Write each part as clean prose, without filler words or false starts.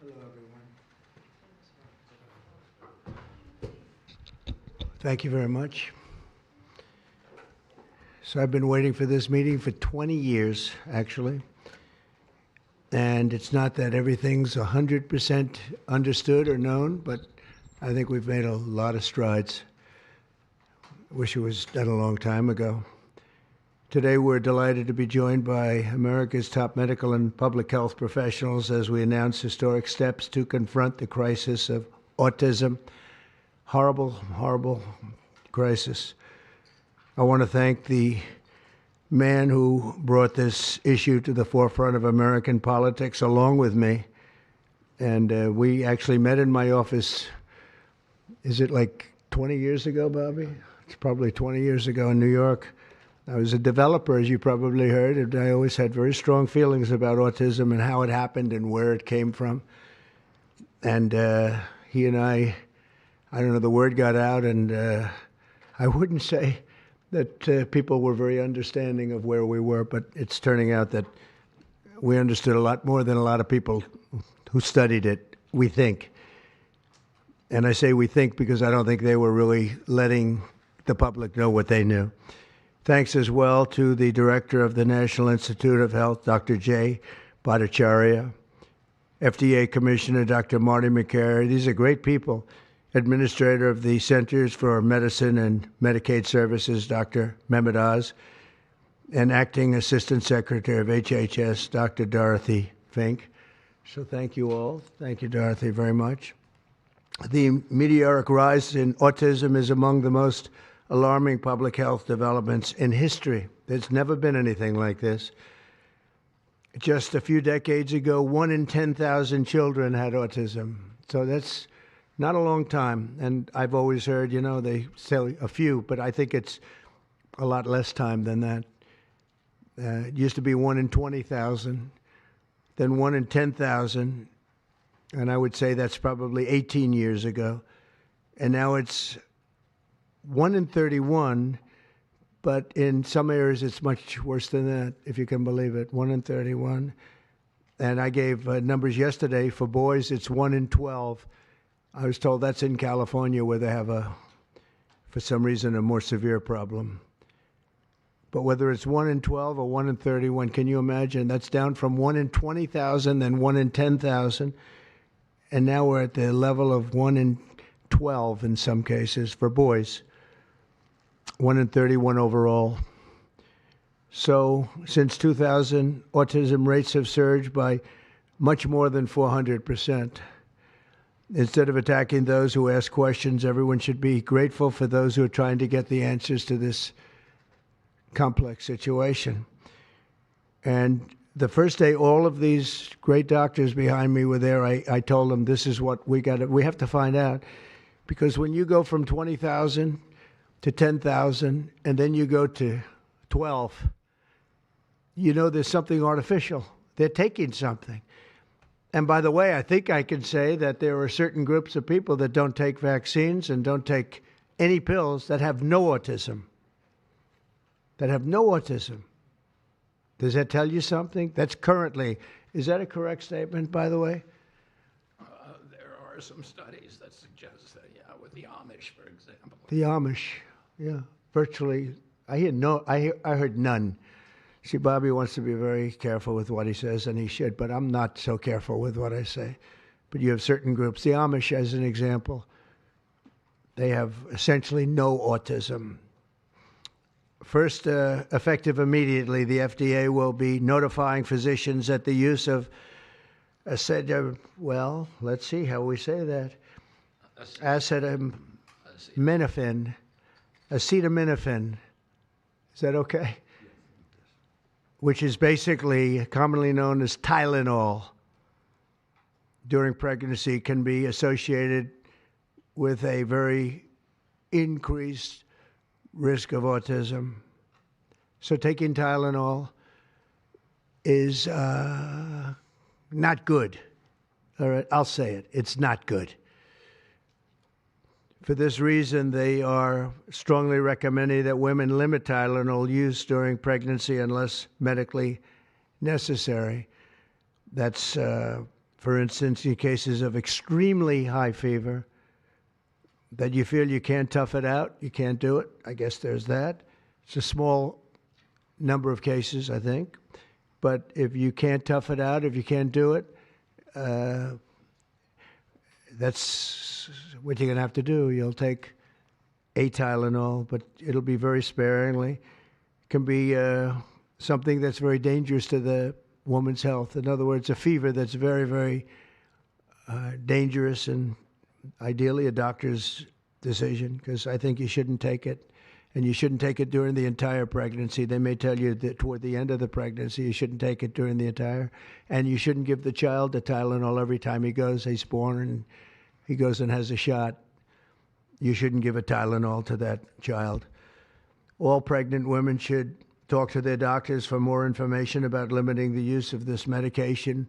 Hello, everyone. Thank you very much. So I've been waiting for this meeting for 20 years, actually. And it's not that everything's 100% understood or known, but I think we've made a lot of strides. Wish it was done a long time ago. Today, we're delighted to be joined by America's top medical and public health professionals as we announce historic steps to confront the crisis of autism. Horrible, horrible crisis. I want to thank the man who brought this issue to the forefront of American politics along with me. And we actually met in my office, is it like 20 years ago, Bobby? It's probably 20 years ago in New York. I was a developer, as you probably heard, and I always had very strong feelings about autism and how it happened and where it came from. And he and I don't know, the word got out, and I wouldn't say that people were very understanding of where we were, but it's turning out that we understood a lot more than a lot of people who studied it, we think. And I say we think because I don't think they were really letting the public know what they knew. Thanks as well to the director of the National Institute of Health, Dr. J. Bhattacharya, FDA Commissioner Dr. Marty Makary. These are great people. Administrator of the Centers for Medicine and Medicaid Services, Dr. Mehmet Oz, and Acting Assistant Secretary of HHS, Dr. Dorothy Fink. So thank you all. Thank you, Dorothy, very much. The meteoric rise in autism is among the most alarming public health developments in history. There's never been anything like this. Just a few decades ago, 1 in 10,000 children had autism. So that's not a long time. And I've always heard, they say a few, but I think it's a lot less time than that. It used to be 1 in 20,000, then 1 in 10,000. And I would say that's probably 18 years ago. And now it's 1 in 31, but in some areas it's much worse than that, if you can believe it, 1 in 31. And I gave numbers yesterday. For boys, it's 1 in 12. I was told that's in California where they have for some reason, a more severe problem. But whether it's 1 in 12 or 1 in 31, can you imagine? That's down from 1 in 20,000, then 1 in 10,000. And now we're at the level of 1 in 12 in some cases for boys. 1 in 31 overall. So since 2000, autism rates have surged by much more than 400%. Instead of attacking those who ask questions, everyone should be grateful for those who are trying to get the answers to this complex situation. And the first day all of these great doctors behind me were there, I told them this is what we have to find out. Because when you go from 20,000 to 10,000, and then you go to 12, there's something artificial. They're taking something. And by the way, I think I can say that there are certain groups of people that don't take vaccines and don't take any pills that have no autism. That have no autism. Does that tell you something? That's currently, is that a correct statement, by the way? There are some studies that suggest that, with the Amish, for example. The Amish, yeah, virtually. I heard none. See, Bobby wants to be very careful with what he says, and he should, but I'm not so careful with what I say. But you have certain groups. The Amish, as an example, they have essentially no autism. First, effective immediately, the FDA will be notifying physicians that the use of let's see how we say that. Acetaminophen. Is that okay? Which is basically commonly known as Tylenol during pregnancy, can be associated with a very increased risk of autism. So taking Tylenol is not good. All right, I'll say it. It's not good. For this reason, they are strongly recommending that women limit Tylenol use during pregnancy unless medically necessary. That's For instance, in cases of extremely high fever, that you feel you can't tough it out, you can't do it. I guess there's that. It's a small number of cases, I think. But if you can't tough it out, if you can't do it, that's what you're going to have to do. You'll take a Tylenol, but it'll be very sparingly. It can be something that's very dangerous to the woman's health. In other words, a fever that's very, very dangerous, and ideally a doctor's decision, because I think you shouldn't take it. And you shouldn't take it during the entire pregnancy. They may tell you that toward the end of the pregnancy, you shouldn't take it during the entire. And you shouldn't give the child a Tylenol every time he's born and he goes and has a shot. You shouldn't give a Tylenol to that child. All pregnant women should talk to their doctors for more information about limiting the use of this medication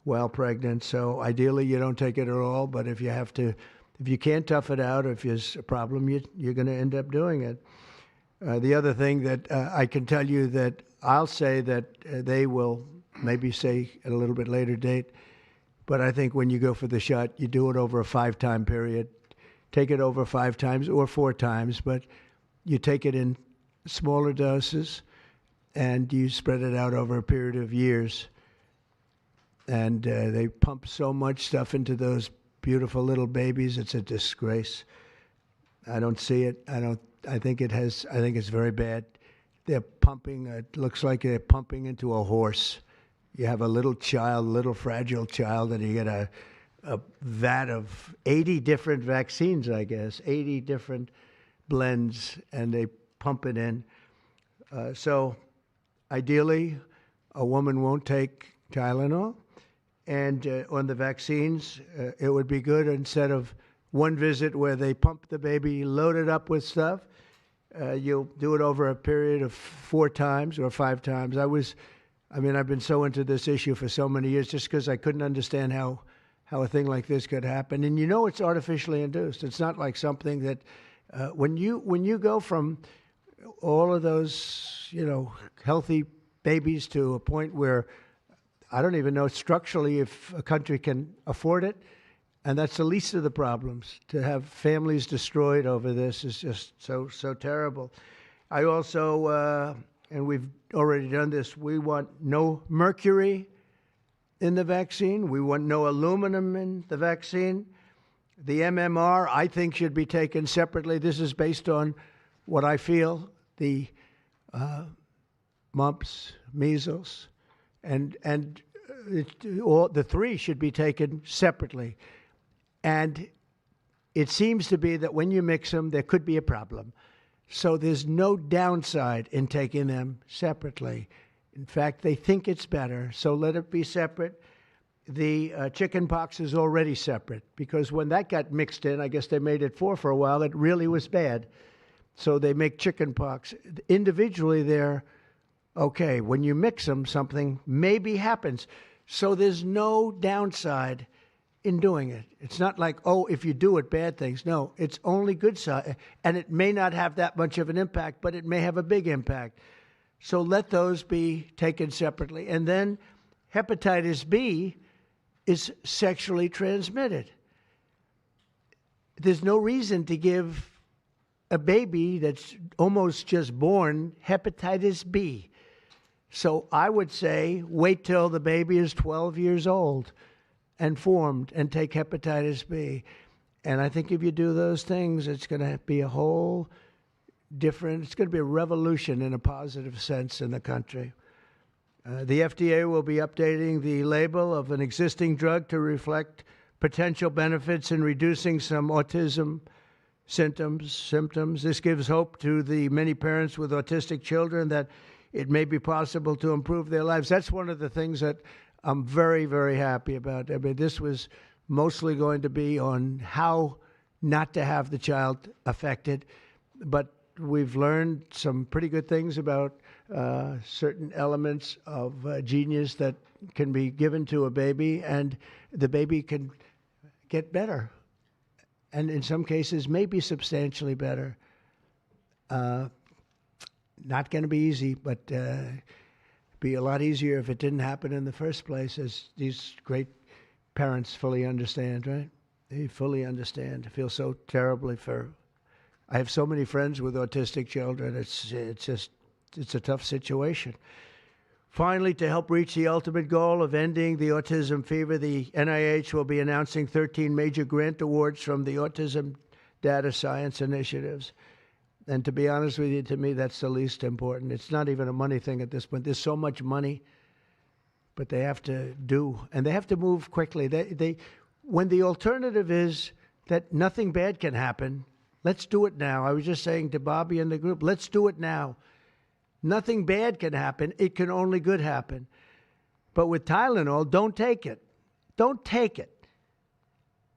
while pregnant. So ideally, you don't take it at all. But if you can't tough it out, if there's a problem, you're going to end up doing it. The other thing that I can tell you that I'll say that they will maybe say at a little bit later date, but I think when you go for the shot, you do it over a 5-time period. Take it over 5 times or 4 times, but you take it in smaller doses and you spread it out over a period of years. And they pump so much stuff into those beautiful little babies. It's a disgrace. I don't see it. I think it's very bad. They're pumping, it looks like they're pumping into a horse. You have a little fragile child, and you get a vat of 80 different vaccines, I guess, 80 different blends, and they pump it in. So ideally, a woman won't take Tylenol. And on the vaccines, it would be good instead of one visit where they pump the baby, load it up with stuff, you'll do it over a period of 4 times or 5 times. I've been so into this issue for so many years just because I couldn't understand how a thing like this could happen. And it's artificially induced. It's not like something that when you go from all of those, healthy babies to a point where I don't even know structurally if a country can afford it. And that's the least of the problems. To have families destroyed over this is just so terrible. I also, and we've already done this, we want no mercury in the vaccine. We want no aluminum in the vaccine. The MMR, I think, should be taken separately. This is based on what I feel, the mumps, measles, and all the 3 should be taken separately. And it seems to be that when you mix them, there could be a problem. So there's no downside in taking them separately. In fact, they think it's better, so let it be separate. The chicken pox is already separate, because when that got mixed in, I guess they made it 4 for a while, it really was bad. So they make chicken pox. Individually, they're okay. When you mix them, something maybe happens. So there's no downside in doing it. It's not like, if you do it, bad things. No, it's only good side. And it may not have that much of an impact, but it may have a big impact. So let those be taken separately. And then hepatitis B is sexually transmitted. There's no reason to give a baby that's almost just born hepatitis B. So I would say wait till the baby is 12 years old and formed and take hepatitis B. And I think if you do those things, it's going to be a whole different, it's going to be a revolution in a positive sense in the country. The FDA will be updating the label of an existing drug to reflect potential benefits in reducing some autism symptoms. This gives hope to the many parents with autistic children that it may be possible to improve their lives. That's one of the things that I'm very, very happy about. I mean, this was mostly going to be on how not to have the child affected, but we've learned some pretty good things about certain elements of genius that can be given to a baby, and the baby can get better, and in some cases maybe substantially better. Not going to be easy, but be a lot easier if it didn't happen in the first place, as these great parents fully understand, right? They fully understand. I feel so terribly for. I have so many friends with autistic children. It's a tough situation. Finally, to help reach the ultimate goal of ending the autism fever, the NIH will be announcing 13 major grant awards from the Autism Data Science Initiatives. And to be honest with you, to me, that's the least important. It's not even a money thing at this point. There's so much money, but they have to do, and they have to move quickly. When the alternative is that nothing bad can happen, let's do it now. I was just saying to Bobby and the group, let's do it now. Nothing bad can happen. It can only good happen. But with Tylenol, don't take it. Don't take it.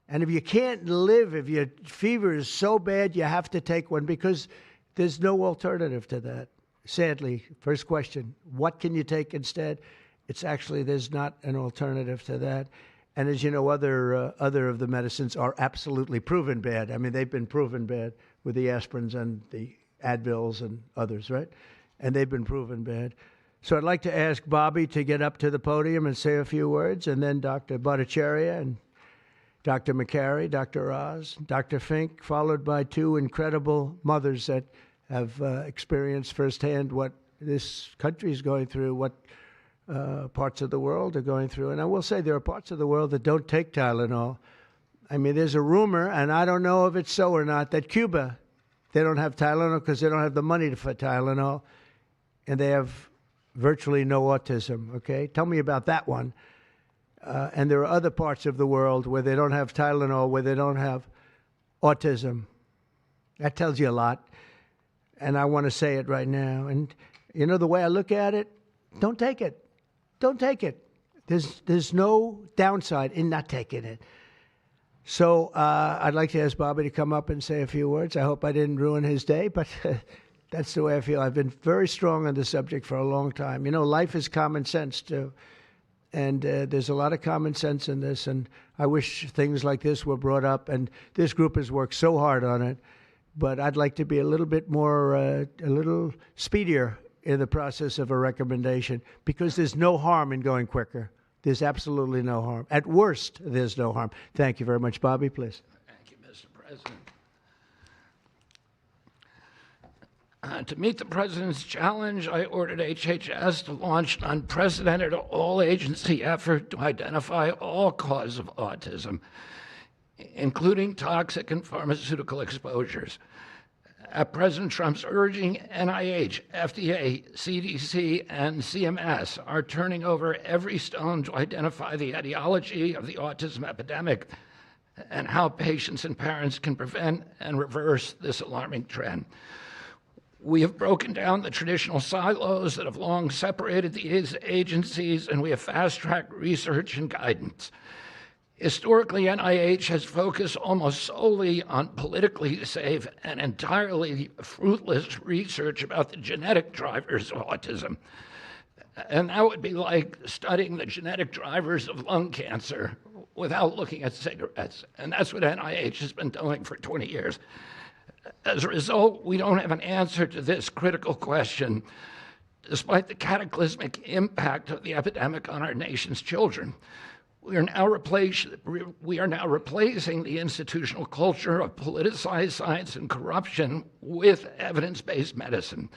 And if you can't live, if your fever is so bad, you have to take one because there's no alternative to that. Sadly, first question, what can you take instead? It's actually, there's not an alternative to that. And as you know, other of the medicines are absolutely proven bad. I mean, they've been proven bad with the aspirins and the Advils and others, right? And they've been proven bad. So I'd like to ask Bobby to get up to the podium and say a few words, and then Dr. Bhattacharya and Dr. Makary, Dr. Oz, Dr. Fink, followed by two incredible mothers that have experienced firsthand what this country is going through, what parts of the world are going through. And I will say there are parts of the world that don't take Tylenol. I mean, there's a rumor, and I don't know if it's so or not, that Cuba, they don't have Tylenol because they don't have the money for Tylenol, and they have virtually no autism, okay? Tell me about that one. And there are other parts of the world where they don't have Tylenol, where they don't have autism. That tells you a lot, and I want to say it right now. And, you know, the way I look at it, don't take it. Don't take it. There's no downside in not taking it. So I'd like to ask Bobby to come up and say a few words. I hope I didn't ruin his day, but that's the way I feel. I've been very strong on this subject for a long time. You know, life is common sense, too. And there's a lot of common sense in this, and I wish things like this were brought up. And this group has worked so hard on it, but I'd like to be a little bit more, a little speedier in the process of a recommendation, because there's no harm in going quicker. There's absolutely no harm. At worst, there's no harm. Thank you very much. Bobby, please. Thank you, Mr. President. To meet the President's challenge, I ordered HHS to launch an unprecedented all-agency effort to identify all causes of autism, including toxic and pharmaceutical exposures. At President Trump's urging, NIH, FDA, CDC, and CMS are turning over every stone to identify the etiology of the autism epidemic and how patients and parents can prevent and reverse this alarming trend. We have broken down the traditional silos that have long separated these agencies, and we have fast-tracked research and guidance. Historically, NIH has focused almost solely on politically safe and entirely fruitless research about the genetic drivers of autism. And that would be like studying the genetic drivers of lung cancer without looking at cigarettes. And that's what NIH has been doing for 20 years. As a result, we don't have an answer to this critical question, despite the cataclysmic impact of the epidemic on our nation's children. We are now replacing the institutional culture of politicized science and corruption with evidence-based medicine.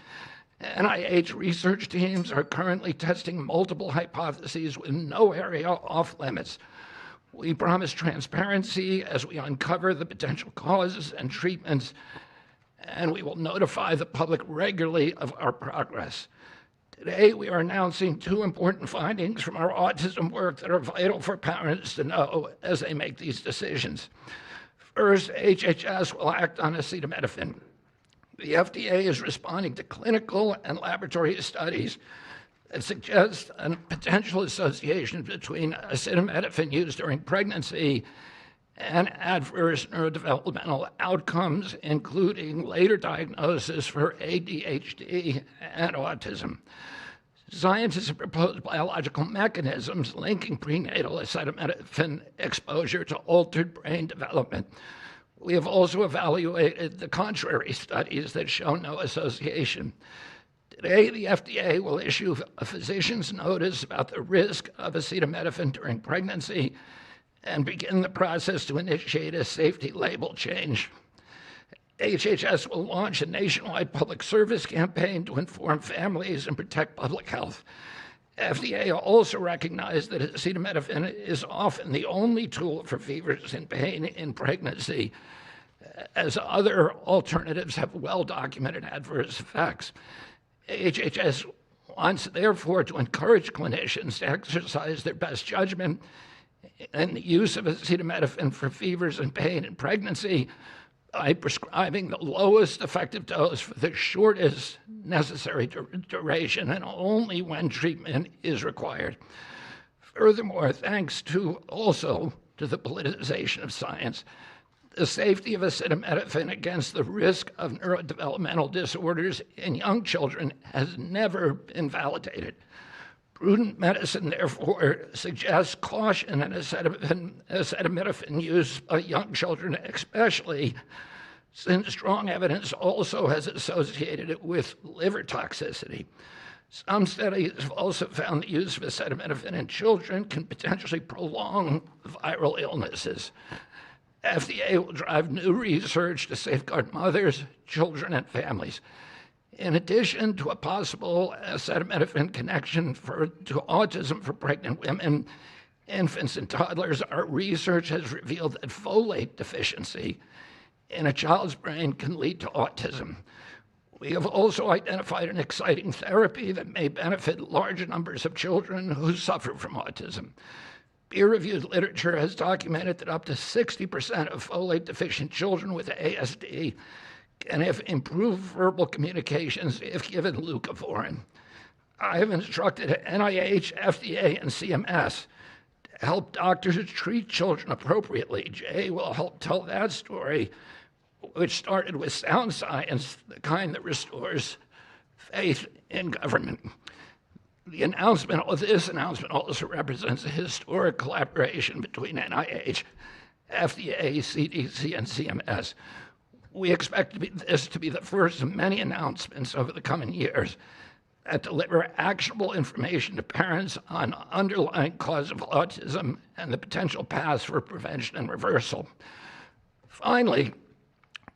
NIH research teams are currently testing multiple hypotheses with no area off limits. We promise transparency as we uncover the potential causes and treatments, and we will notify the public regularly of our progress. Today, we are announcing two important findings from our autism work that are vital for parents to know as they make these decisions. First, HHS will act on acetaminophen. The FDA is responding to clinical and laboratory studies that suggest a potential association between acetaminophen used during pregnancy and adverse neurodevelopmental outcomes, including later diagnosis for ADHD and autism. Scientists have proposed biological mechanisms linking prenatal acetaminophen exposure to altered brain development. We have also evaluated the contrary studies that show no association. Today, the FDA will issue a physician's notice about the risk of acetaminophen during pregnancy and begin the process to initiate a safety label change. HHS will launch a nationwide public service campaign to inform families and protect public health. FDA also recognized that acetaminophen is often the only tool for fevers and pain in pregnancy, as other alternatives have well-documented adverse effects. HHS wants, therefore, to encourage clinicians to exercise their best judgment in the use of acetaminophen for fevers and pain in pregnancy by prescribing the lowest effective dose for the shortest necessary duration and only when treatment is required. Furthermore, thanks also to the politicization of science, the safety of acetaminophen against the risk of neurodevelopmental disorders in young children has never been validated. Prudent medicine, therefore, suggests caution in acetaminophen use by young children, especially since strong evidence also has associated it with liver toxicity. Some studies have also found the use of acetaminophen in children can potentially prolong viral illnesses. FDA will drive new research to safeguard mothers, children, and families. In addition to a possible acetaminophen connection to autism for pregnant women, infants, and toddlers, our research has revealed that folate deficiency in a child's brain can lead to autism. We have also identified an exciting therapy that may benefit large numbers of children who suffer from autism. Peer-reviewed literature has documented that up to 60% of folate-deficient children with ASD can have improved verbal communications if given leucovorin. I have instructed NIH, FDA, and CMS to help doctors treat children appropriately. Jay will help tell that story, which started with sound science, the kind that restores faith in government. This announcement also represents a historic collaboration between NIH, FDA, CDC, and CMS. We expect this to be the first of many announcements over the coming years that deliver actionable information to parents on underlying cause of autism and the potential paths for prevention and reversal. Finally,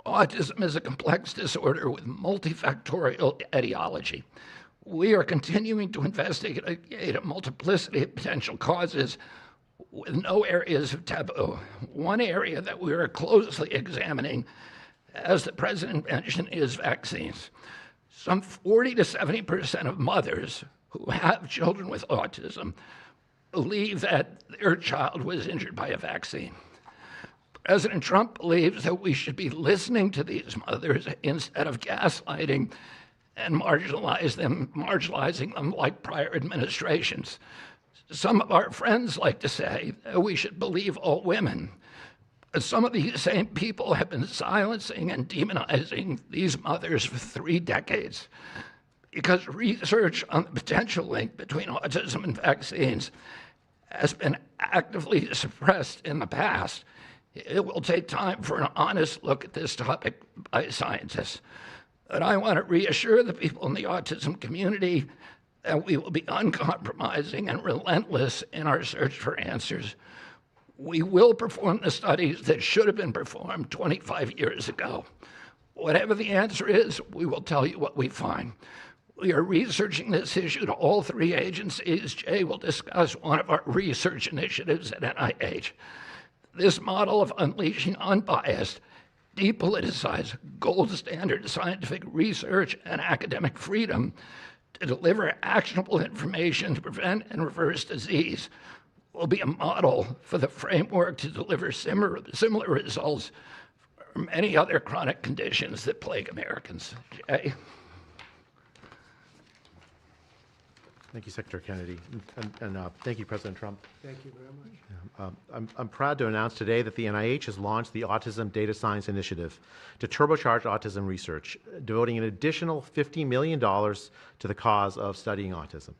autism is a complex disorder with multifactorial etiology. We are continuing to investigate a multiplicity of potential causes with no areas of taboo. One area that we are closely examining, as the President mentioned, is vaccines. Some 40 to 70% of mothers who have children with autism believe that their child was injured by a vaccine. President Trump believes that we should be listening to these mothers instead of gaslighting and marginalizing them like prior administrations. Some of our friends like to say that we should believe all women. But some of these same people have been silencing and demonizing these mothers for 3 decades because research on the potential link between autism and vaccines has been actively suppressed in the past. It will take time for an honest look at this topic by scientists. But I want to reassure the people in the autism community that we will be uncompromising and relentless in our search for answers. We will perform the studies that should have been performed 25 years ago. Whatever the answer is, we will tell you what we find. We are researching this issue to all 3 agencies. Jay will discuss one of our research initiatives at NIH. This model of unleashing unbiased, depoliticized, gold standard scientific research and academic freedom to deliver actionable information to prevent and reverse disease will be a model for the framework to deliver similar results for many other chronic conditions that plague Americans. Jay? Thank you, Secretary Kennedy, and thank you, President Trump. Thank you very much. I'm proud to announce today that the NIH has launched the Autism Data Science Initiative to turbocharge autism research, devoting an additional $50 million to the cause of studying autism.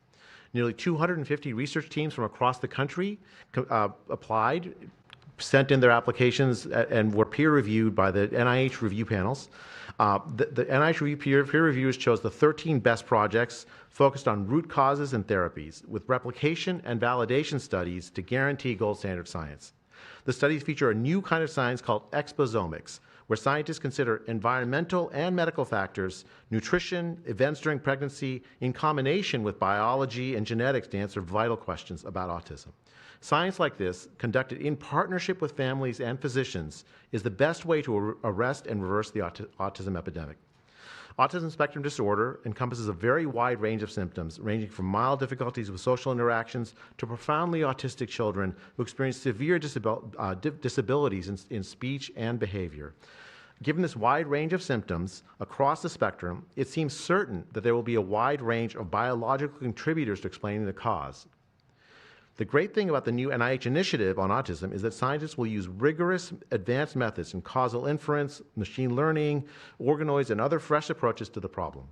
Nearly 250 research teams from across the country applied, sent in their applications, and were peer-reviewed by the NIH review panels. The NIH peer reviewers chose the 13 best projects focused on root causes and therapies, with replication and validation studies to guarantee gold standard science. The studies feature a new kind of science called exposomics, where scientists consider environmental and medical factors, nutrition, events during pregnancy, in combination with biology and genetics to answer vital questions about autism. Science like this, conducted in partnership with families and physicians, is the best way to arrest and reverse the autism epidemic. Autism spectrum disorder encompasses a very wide range of symptoms, ranging from mild difficulties with social interactions to profoundly autistic children who experience severe disabilities in speech and behavior. Given this wide range of symptoms across the spectrum, it seems certain that there will be a wide range of biological contributors to explaining the cause. The great thing about the new NIH initiative on autism is that scientists will use rigorous advanced methods in causal inference, machine learning, organoids, and other fresh approaches to the problem.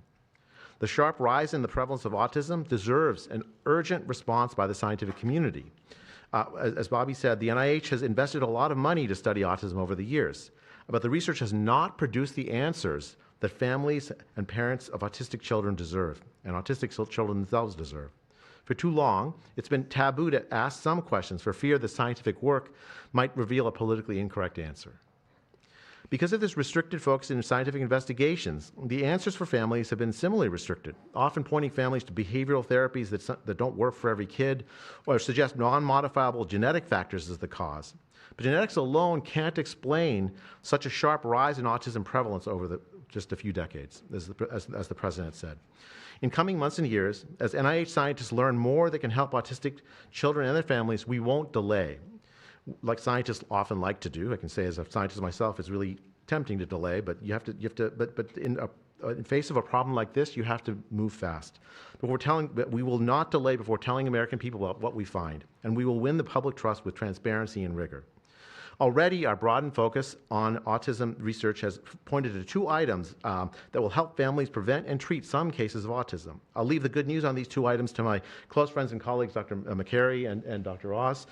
The sharp rise in the prevalence of autism deserves an urgent response by the scientific community. As Bobby said, the NIH has invested a lot of money to study autism over the years, but the research has not produced the answers that families and parents of autistic children deserve, and autistic children themselves deserve. For too long, it's been taboo to ask some questions for fear the scientific work might reveal a politically incorrect answer. Because of this restricted focus in scientific investigations, the answers for families have been similarly restricted, often pointing families to behavioral therapies that don't work for every kid or suggest non-modifiable genetic factors as the cause. But genetics alone can't explain such a sharp rise in autism prevalence over just a few decades, as the president said. In coming months and years, as NIH scientists learn more that can help autistic children and their families, we won't delay. Like scientists often like to do, I can say as a scientist myself, it's really tempting to delay, but but in face of a problem like this, you have to move fast. But we will not delay before telling American people about what we find, and we will win the public trust with transparency and rigor. Already, our broadened focus on autism research has pointed to 2 items that will help families prevent and treat some cases of autism. I'll leave the good news on these 2 items to my close friends and colleagues, Dr. Makary and Dr. Oz.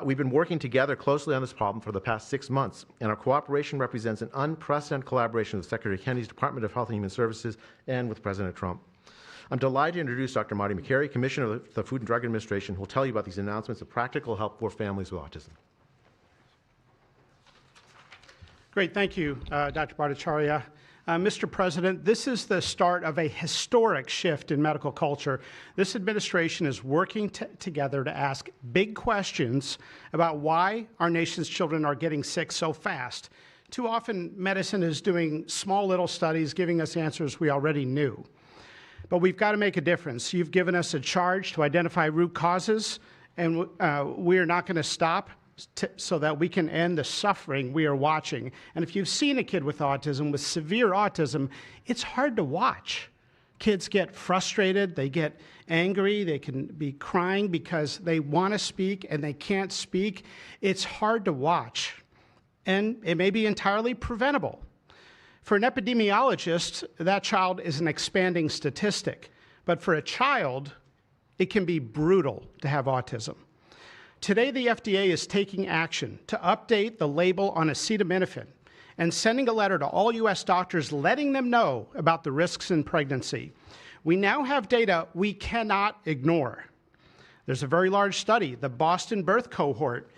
We've been working together closely on this problem for the past 6 months, and our cooperation represents an unprecedented collaboration with Secretary Kennedy's Department of Health and Human Services and with President Trump. I'm delighted to introduce Dr. Marty Makary, Commissioner of the Food and Drug Administration, who will tell you about these announcements of practical help for families with autism. Great, thank you, Dr. Bhattacharya. Mr. President, this is the start of a historic shift in medical culture. This administration is working together to ask big questions about why our nation's children are getting sick so fast. Too often, medicine is doing small little studies, giving us answers we already knew. But we've got to make a difference. You've given us a charge to identify root causes, and we are not going to stop so that we can end the suffering we are watching. And if you've seen a kid with autism, with severe autism, it's hard to watch. Kids get frustrated, they get angry, they can be crying because they want to speak and they can't speak. It's hard to watch, and it may be entirely preventable. For an epidemiologist, that child is an expanding statistic. But for a child, it can be brutal to have autism. Today, the FDA is taking action to update the label on acetaminophen and sending a letter to all U.S. doctors letting them know about the risks in pregnancy. We now have data we cannot ignore. There's a very large study, the Boston Birth Cohort,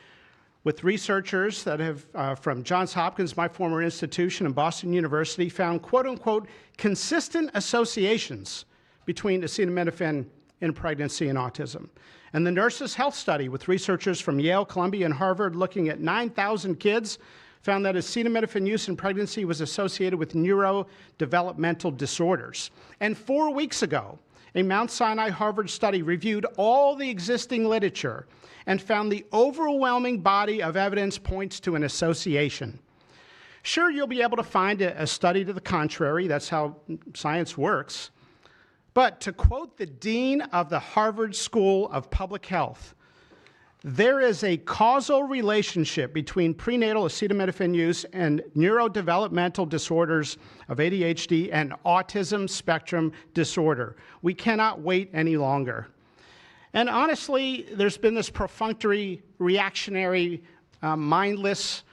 with researchers that have, from Johns Hopkins, my former institution, and Boston University, found, quote-unquote, consistent associations between acetaminophen in pregnancy and autism. And the Nurses' Health Study, with researchers from Yale, Columbia, and Harvard looking at 9,000 kids, found that acetaminophen use in pregnancy was associated with neurodevelopmental disorders. And 4 weeks ago, a Mount Sinai Harvard study reviewed all the existing literature and found the overwhelming body of evidence points to an association. Sure, you'll be able to find a study to the contrary. That's how science works. But to quote the dean of the Harvard School of Public Health, there is a causal relationship between prenatal acetaminophen use and neurodevelopmental disorders of ADHD and autism spectrum disorder. We cannot wait any longer. And honestly, there's been this perfunctory, reactionary, mindless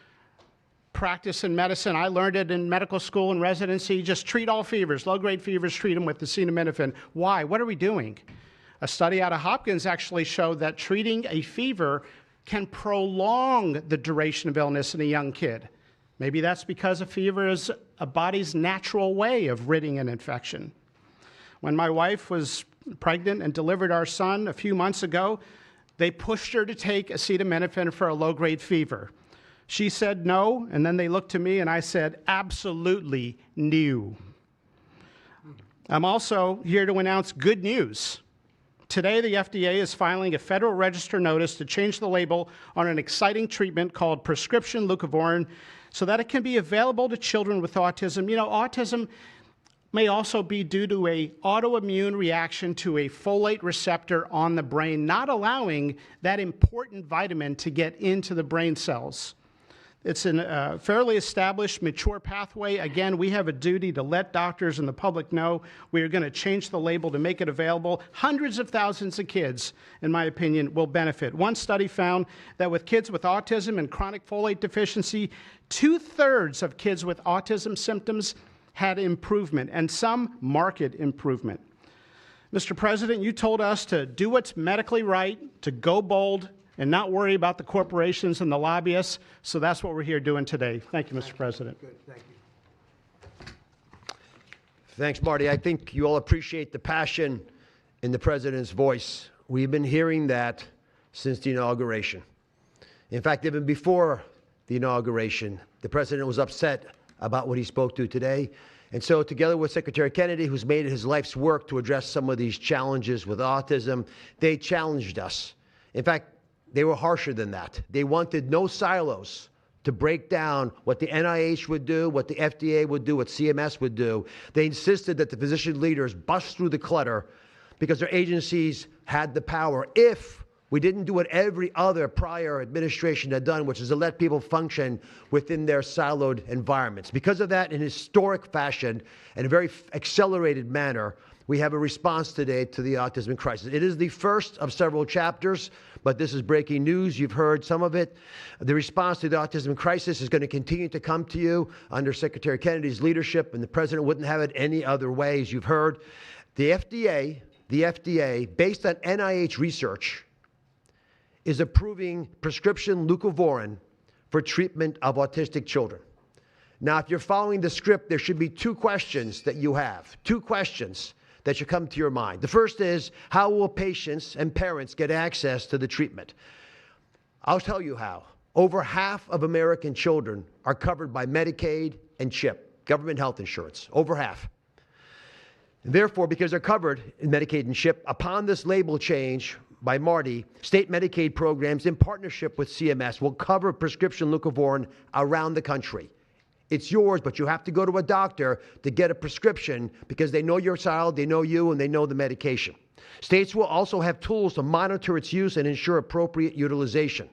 practice in medicine. I learned it in medical school and residency. Just treat all fevers, low-grade fevers, treat them with acetaminophen. Why? What are we doing? A study out of Hopkins actually showed that treating a fever can prolong the duration of illness in a young kid. Maybe that's because a fever is a body's natural way of ridding an infection. When my wife was pregnant and delivered our son a few months ago, they pushed her to take acetaminophen for a low-grade fever. She said no, and then they looked to me and I said, absolutely no. I'm also here to announce good news. Today, the FDA is filing a Federal Register notice to change the label on an exciting treatment called prescription leucovorin so that it can be available to children with autism. You know, autism may also be due to an autoimmune reaction to a folate receptor on the brain, not allowing that important vitamin to get into the brain cells. It's a fairly established, mature pathway. Again, we have a duty to let doctors and the public know we are going to change the label to make it available. Hundreds of thousands of kids, in my opinion, will benefit. One study found that with kids with autism and chronic folate deficiency, 2/3 of kids with autism symptoms had improvement, and some marked improvement. Mr. President, you told us to do what's medically right, to go bold, and not worry about the corporations and the lobbyists. So that's what we're here doing today. Thank you, Mr. President. Good, thank you. Thanks, Marty. I think you all appreciate the passion in the President's voice. We've been hearing that since the inauguration. In fact, even before the inauguration, the President was upset about what he spoke to today. And so together with Secretary Kennedy, who's made it his life's work to address some of these challenges with autism, they challenged us. In fact, they were harsher than that. They wanted no silos to break down what the NIH would do, what the FDA would do, what CMS would do. They insisted that the physician leaders bust through the clutter because their agencies had the power if we didn't do what every other prior administration had done, which is to let people function within their siloed environments. Because of that, in historic fashion and a very accelerated manner, we have a response today to the autism crisis. It is the first of several chapters, but this is breaking news. You've heard some of it. The response to the autism crisis is going to continue to come to you under Secretary Kennedy's leadership, and the President wouldn't have it any other way, as you've heard. The FDA, based on NIH research, is approving prescription leucovorin for treatment of autistic children. Now, if you're following the script, there should be two questions that you have, two questions that should come to your mind. The first is, how will patients and parents get access to the treatment? I'll tell you how. Over half of American children are covered by Medicaid and CHIP, government health insurance, over half. Therefore, because they're covered in Medicaid and CHIP, upon this label change by Marty, state Medicaid programs in partnership with CMS will cover prescription leucovorin around the country. It's yours, but you have to go to a doctor to get a prescription because they know your child, they know you, and they know the medication. States will also have tools to monitor its use and ensure appropriate utilization.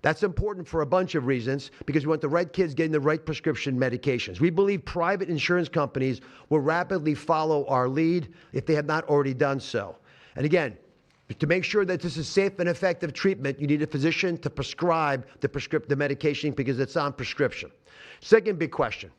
That's important for a bunch of reasons because we want the right kids getting the right prescription medications. We believe private insurance companies will rapidly follow our lead if they have not already done so. And again, to make sure that this is safe and effective treatment, you need a physician to prescribe the medication because it's on prescription. Second big question,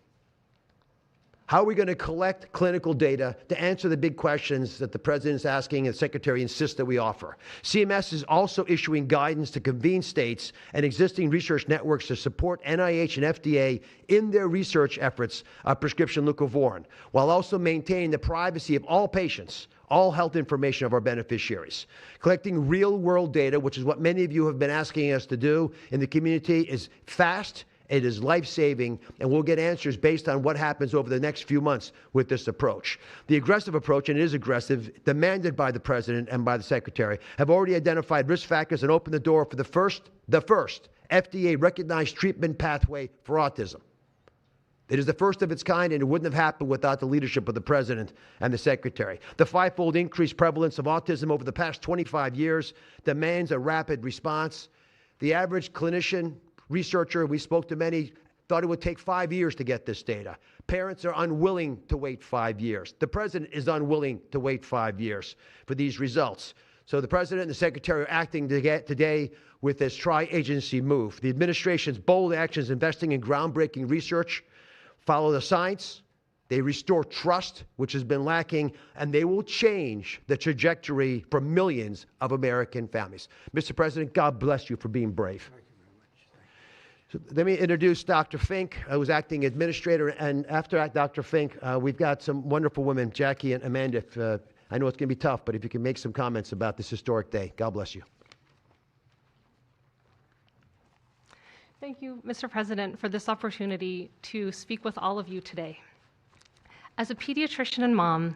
how are we going to collect clinical data to answer the big questions that the President is asking and the Secretary insists that we offer? CMS is also issuing guidance to convene states and existing research networks to support NIH and FDA in their research efforts of prescription leucovorin, while also maintaining the privacy of all patients, all health information of our beneficiaries. Collecting real-world data, which is what many of you have been asking us to do in the community, is fast, it is life-saving, and we'll get answers based on what happens over the next few months with this approach. The aggressive approach, and it is aggressive, demanded by the President and by the Secretary, have already identified risk factors and opened the door for the first FDA-recognized treatment pathway for autism. It is the first of its kind, and it wouldn't have happened without the leadership of the President and the Secretary. The five-fold increased prevalence of autism over the past 25 years demands a rapid response. The average clinician, researcher, we spoke to many, thought it would take 5 years to get this data. Parents are unwilling to wait 5 years. The President is unwilling to wait 5 years for these results. So the President and the Secretary are acting today with this tri-agency move. The administration's bold actions investing in groundbreaking research follow the science, They restore trust, which has been lacking, and they will change the trajectory for millions of American families. Mr. President, God bless you for being brave. So let me introduce Dr. Fink, who's acting administrator, and after Dr. Fink, we've got some wonderful women, Jackie and Amanda. I know it's going to be tough, but if you can make some comments about this historic day. God bless you. Thank you, Mr. President, for this opportunity to speak with all of you today. As a pediatrician and mom,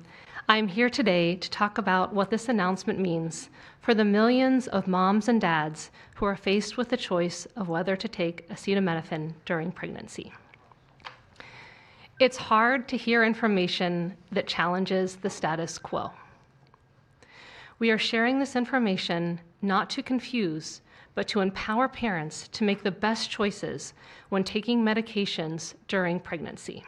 I'm here today to talk about what this announcement means for the millions of moms and dads who are faced with the choice of whether to take acetaminophen during pregnancy. It's hard to hear information that challenges the status quo. We are sharing this information not to confuse, but to empower parents to make the best choices when taking medications during pregnancy.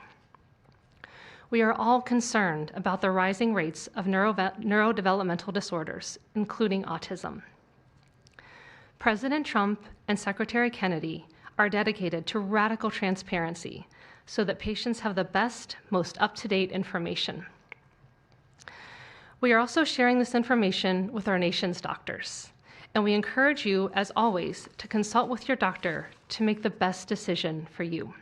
We are all concerned about the rising rates of neurodevelopmental disorders, including autism. President Trump and Secretary Kennedy are dedicated to radical transparency so that patients have the best, most up-to-date information. We are also sharing this information with our nation's doctors, and we encourage you, as always, to consult with your doctor to make the best decision for you.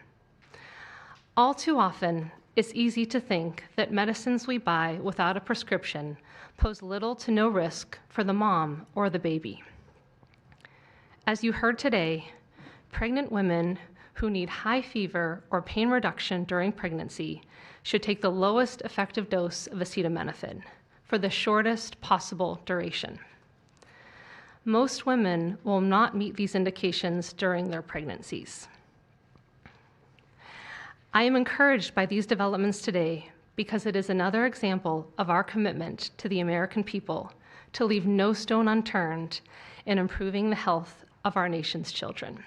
All too often, it's easy to think that medicines we buy without a prescription pose little to no risk for the mom or the baby. As you heard today, pregnant women who need high fever or pain reduction during pregnancy should take the lowest effective dose of acetaminophen for the shortest possible duration. Most women will not meet these indications during their pregnancies. I am encouraged by these developments today because it is another example of our commitment to the American people to leave no stone unturned in improving the health of our nation's children.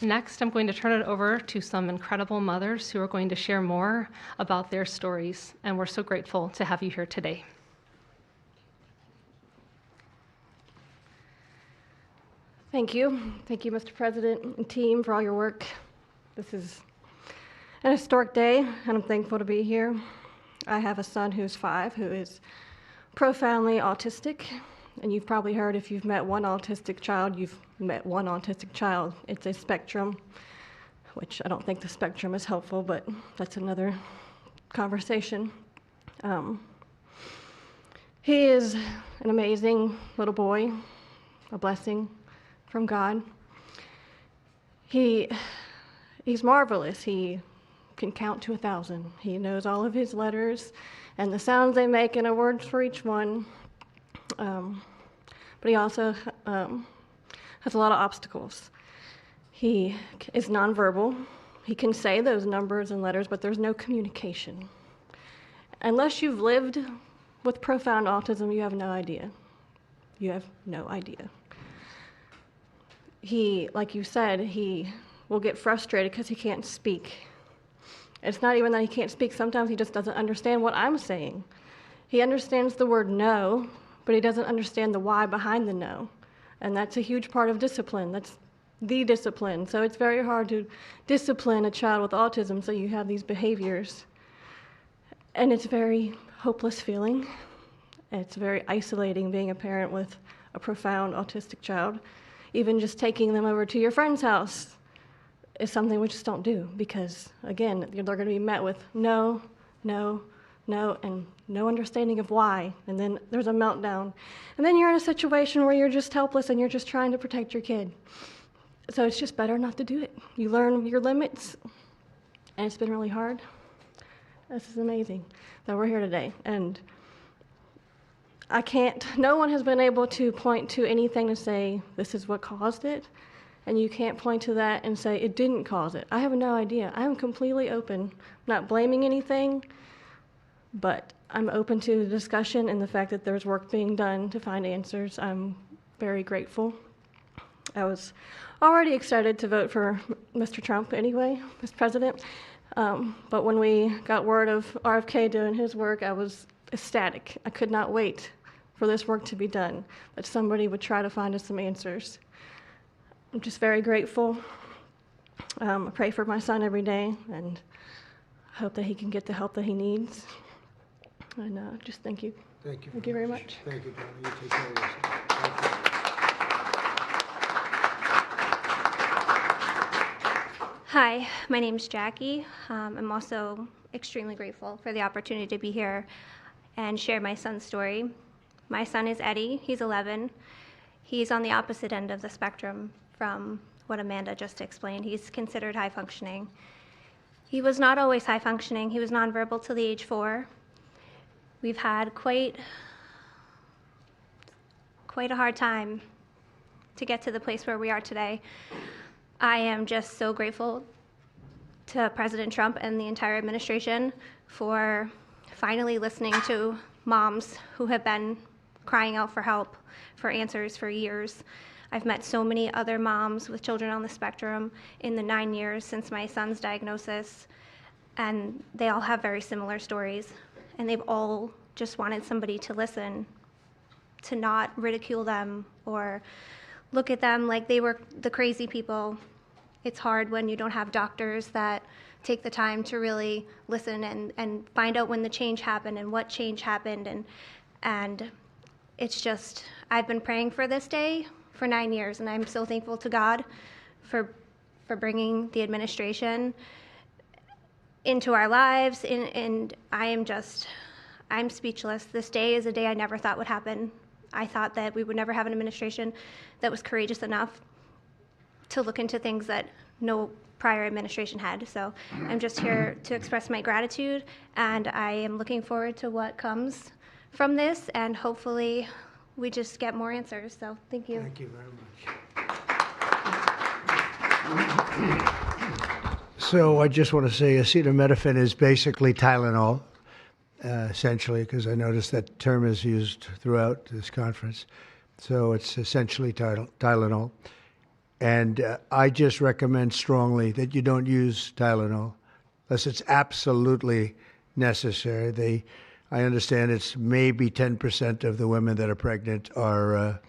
Next, I'm going to turn it over to some incredible mothers who are going to share more about their stories, and we're so grateful to have you here today. Thank you. Thank you, Mr. President and team, for all your work. This is an historic day, and I'm thankful to be here. I have a son who's 5 who is profoundly autistic, and you've probably heard if you've met one autistic child, you've met one autistic child. It's a spectrum, which I don't think the spectrum is helpful, but that's another conversation. He is an amazing little boy, a blessing from God. He's marvelous. He can count to 1,000. He knows all of his letters and the sounds they make and a word for each one. But he also has a lot of obstacles. He is nonverbal. He can say those numbers and letters, but there's no communication. Unless you've lived with profound autism, you have no idea. You have no idea. He, like you said, he will get frustrated because he can't speak. It's not even that he can't speak. Sometimes he just doesn't understand what I'm saying. He understands the word no, but he doesn't understand the why behind the no. And that's a huge part of discipline. That's the discipline. So it's very hard to discipline a child with autism so you have these behaviors. And it's a very hopeless feeling. It's very isolating being a parent with a profound autistic child. Even just taking them over to your friend's house is something we just don't do because, again, they're going to be met with no, no, no, and no understanding of why. And then there's a meltdown. And then you're in a situation where you're just helpless and you're just trying to protect your kid. So it's just better not to do it. You learn your limits, and it's been really hard. This is amazing that we're here today. And no one has been able to point to anything to say this is what caused it, and you can't point to that and say it didn't cause it. I have no idea. I am completely open. I'm not blaming anything, but I'm open to the discussion and the fact that there's work being done to find answers. I'm very grateful. I was already excited to vote for Mr. Trump anyway, Mr. President, but when we got word of RFK doing his work, I was ecstatic. I could not wait for this work to be done, that somebody would try to find us some answers. I'm just very grateful. I pray for my son every day, and I hope that he can get the help that he needs. And just thank you. Thank you. Thank you very much. Thank you, Johnny. You take care of yourself. Thank you. Hi, my name's Jackie. I'm also extremely grateful for the opportunity to be here and share my son's story. My son is Eddie. He's 11. He's on the opposite end of the spectrum from what Amanda just explained. He's considered high functioning. He was not always high functioning. He was nonverbal till the age 4. We've had quite a hard time to get to the place where we are today. I am just so grateful to President Trump and the entire administration for finally listening to moms who have been crying out for help, for answers for years. I've met so many other moms with children on the spectrum in the 9 years since my son's diagnosis, and they all have very similar stories, and they've all just wanted somebody to listen, to not ridicule them or look at them like they were the crazy people. It's hard when you don't have doctors that take the time to really listen and find out when the change happened and what change happened. And it's just, I've been praying for this day for 9 years, and I'm so thankful to God for bringing the administration into our lives. And I'm speechless. This day is a day I never thought would happen. I thought that we would never have an administration that was courageous enough to look into things that no prior administration had. So I'm just here to express my gratitude, and I am looking forward to what comes from this, and hopefully we just get more answers. So thank you. Thank you very much. So I just want to say acetaminophen is basically Tylenol, essentially, because I noticed that term is used throughout this conference. So it's essentially Tylenol. And I just recommend strongly that you don't use Tylenol unless it's absolutely necessary. I understand it's maybe 10% of the women that are pregnant are,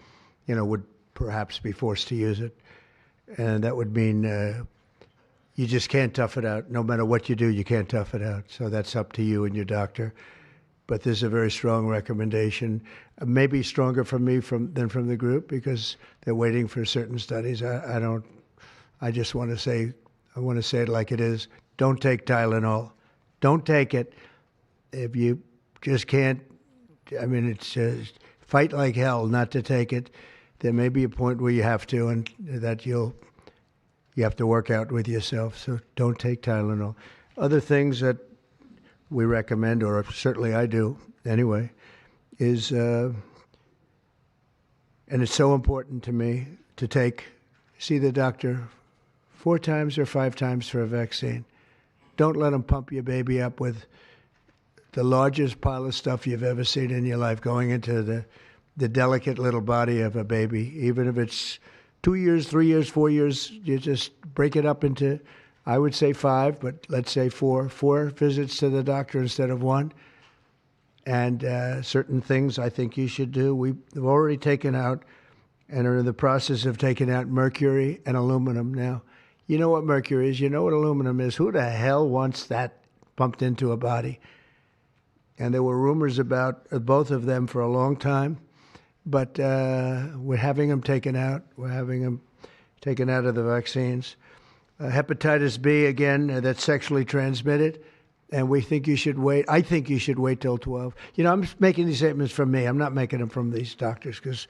would perhaps be forced to use it. And that would mean you just can't tough it out. No matter what you do, you can't tough it out. So that's up to you and your doctor. But there's a very strong recommendation, maybe stronger from me than from the group, because they're waiting for certain studies. I just want to say it like it is. Don't take Tylenol. Don't take it. If you just can't, it's just fight like hell not to take it. There may be a point where you have to, and that you have to work out with yourself. So don't take Tylenol. Other things that we recommend, or certainly I do anyway, is, and it's so important to me to see the doctor 4 times or 5 times for a vaccine. Don't let them pump your baby up with the largest pile of stuff you've ever seen in your life going into the delicate little body of a baby. Even if it's 2 years, 3 years, 4 years, you just break it up into, I would say 5, but let's say 4 visits to the doctor instead of 1. And certain things I think you should do. We've already taken out and are in the process of taking out mercury and aluminum now. You know what mercury is. You know what aluminum is. Who the hell wants that pumped into a body? And there were rumors about both of them for a long time. But we're having them taken out. We're having them taken out of the vaccines. Hepatitis B, again, that's sexually transmitted, and we think you should wait. I think you should wait till 12. I'm making these statements from me. I'm not making them from these doctors, because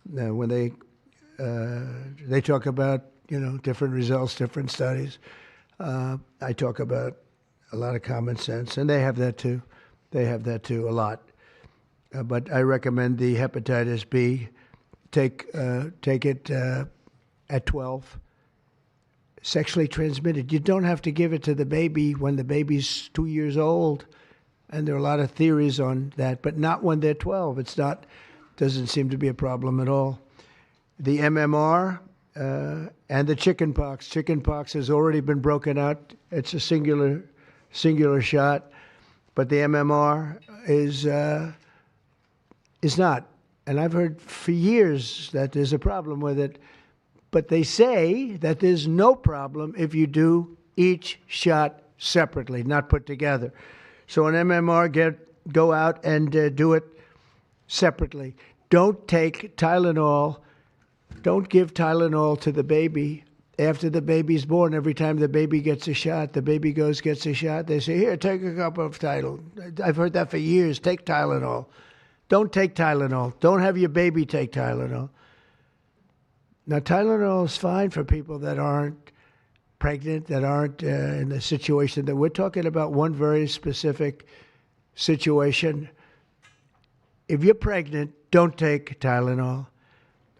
when they talk about, different results, different studies, I talk about a lot of common sense, and they have that too. They have that too, a lot. But I recommend the hepatitis B. Take it at 12. Sexually transmitted. You don't have to give it to the baby when the baby's 2 years old. And there are a lot of theories on that, but not when they're 12. Doesn't seem to be a problem at all. The MMR and the chickenpox. Chickenpox has already been broken out. It's a singular shot, but the MMR is not. And I've heard for years that there's a problem with it. But they say that there's no problem if you do each shot separately, not put together. So an MMR, go out and do it separately. Don't take Tylenol. Don't give Tylenol to the baby after the baby's born. Every time the baby gets a shot, the baby gets a shot. They say, here, take a cup of Tylenol. I've heard that for years. Take Tylenol. Don't take Tylenol. Don't have your baby take Tylenol. Now, Tylenol is fine for people that aren't pregnant, that aren't in the situation that we're talking about. One very specific situation. If you're pregnant, don't take Tylenol.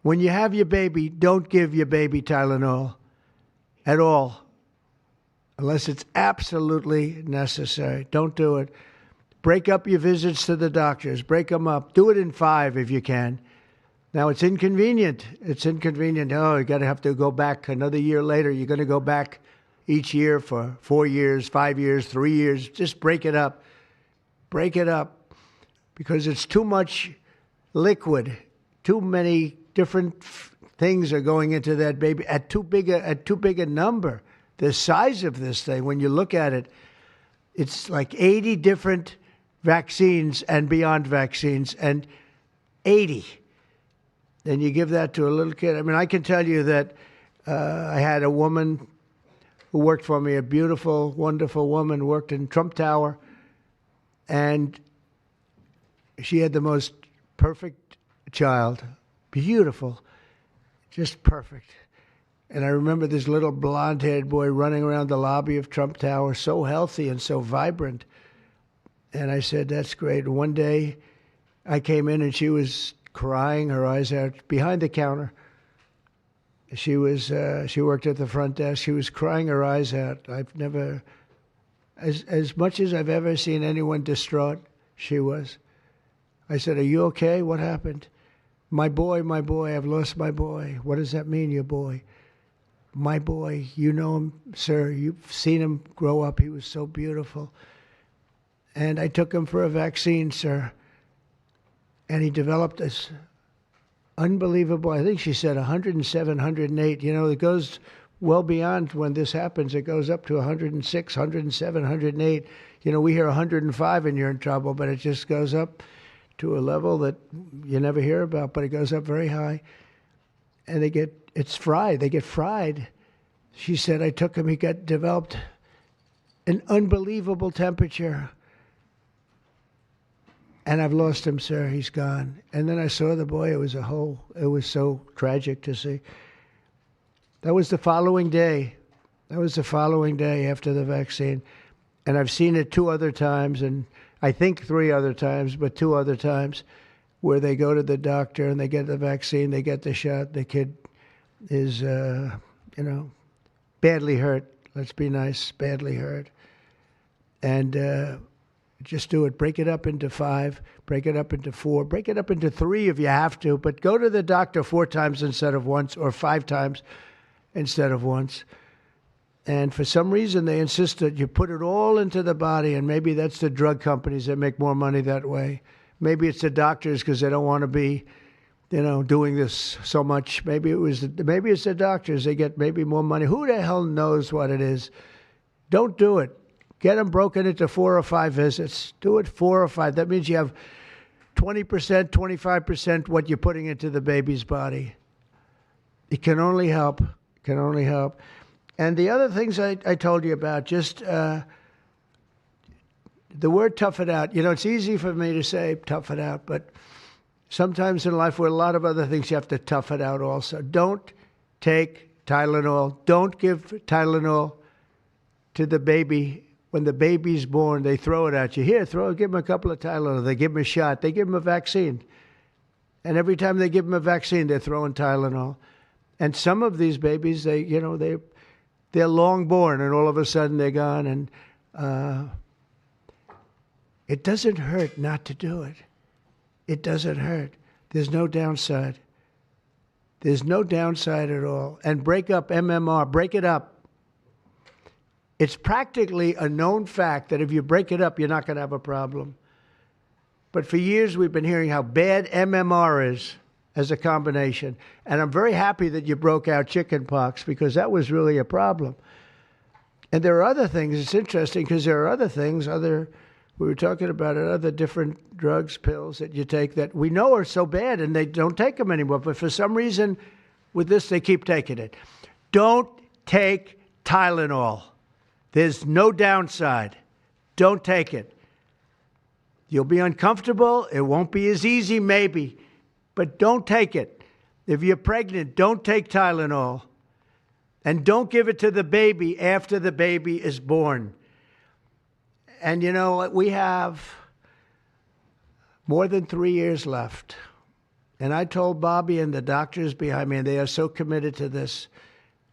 When you have your baby, don't give your baby Tylenol at all, unless it's absolutely necessary. Don't do it. Break up your visits to the doctors. Break them up. Do it in 5 if you can. Now, it's inconvenient. It's inconvenient. Oh, you got to have to go back another year later. You're going to go back each year for 4 years, 5 years, 3 years. Just break it up. Break it up, because it's too much liquid. Too many different things are going into that baby at too big a number. The size of this thing, when you look at it, it's like 80 different vaccines and beyond vaccines, and 80. Then you give that to a little kid. I mean, I can tell you that I had a woman who worked for me, a beautiful, wonderful woman, worked in Trump Tower, and she had the most perfect child. Beautiful, just perfect. And I remember this little blonde-haired boy running around the lobby of Trump Tower, so healthy and so vibrant. And I said, that's great. And one day I came in and she was crying her eyes out behind the counter. She worked at the front desk. She was crying her eyes out. I've never, as much as I've ever seen anyone distraught, she was. I said, are you okay? What happened? My boy, I've lost my boy. What does that mean, your boy? My boy, you know him, sir. You've seen him grow up. He was so beautiful. And I took him for a vaccine, sir. And he developed this unbelievable, I think she said 107, 108. You know, it goes well beyond when this happens. It goes up to 106, 107, 108. You know, we hear 105 and you're in trouble, but it just goes up to a level that you never hear about, but it goes up very high. And it's fried. They get fried. She said, I took him, he developed an unbelievable temperature. And I've lost him, sir. He's gone. And then I saw the boy. It was so tragic to see. That was the following day. That was the following day after the vaccine. And I've seen it 2 other times, and I think 3 other times, but 2 other times, where they go to the doctor and they get the vaccine, they get the shot. The kid is, badly hurt. Let's be nice, badly hurt. And just do it. Break it up into 5, break it up into 4, break it up into 3 if you have to, but go to the doctor 4 times instead of once, or 5 times instead of once. And for some reason, they insist that you put it all into the body, and maybe that's the drug companies that make more money that way. Maybe it's the doctors because they don't want to be, doing this so much. Maybe it's the doctors. They get maybe more money. Who the hell knows what it is? Don't do it. Get them broken into 4 or 5 visits. Do it 4 or 5. That means you have 20%, 25% what you're putting into the baby's body. It can only help. It can only help. And the other things I told you about, just the word tough it out. It's easy for me to say tough it out, but sometimes in life with a lot of other things, you have to tough it out also. Don't take Tylenol. Don't give Tylenol to the baby. When the baby's born, they throw it at you. Here, give them a couple of Tylenol. They give them a shot. They give them a vaccine. And every time they give them a vaccine, they're throwing Tylenol. And some of these babies, they're long born, and all of a sudden they're gone. And it doesn't hurt not to do it. It doesn't hurt. There's no downside. There's no downside at all. And break up MMR. Break it up. It's practically a known fact that if you break it up, you're not going to have a problem. But for years, we've been hearing how bad MMR is as a combination. And I'm very happy that you broke out chickenpox, because that was really a problem. And there are other things. It's interesting because there are other things, we were talking about it, other different drugs, pills that you take that we know are so bad and they don't take them anymore. But for some reason, with this, they keep taking it. Don't take Tylenol. There's no downside. Don't take it. You'll be uncomfortable. It won't be as easy, maybe, but don't take it. If you're pregnant, don't take Tylenol. And don't give it to the baby after the baby is born. And you know, we have more than 3 years left. And I told Bobby and the doctors behind me, and they are so committed to this,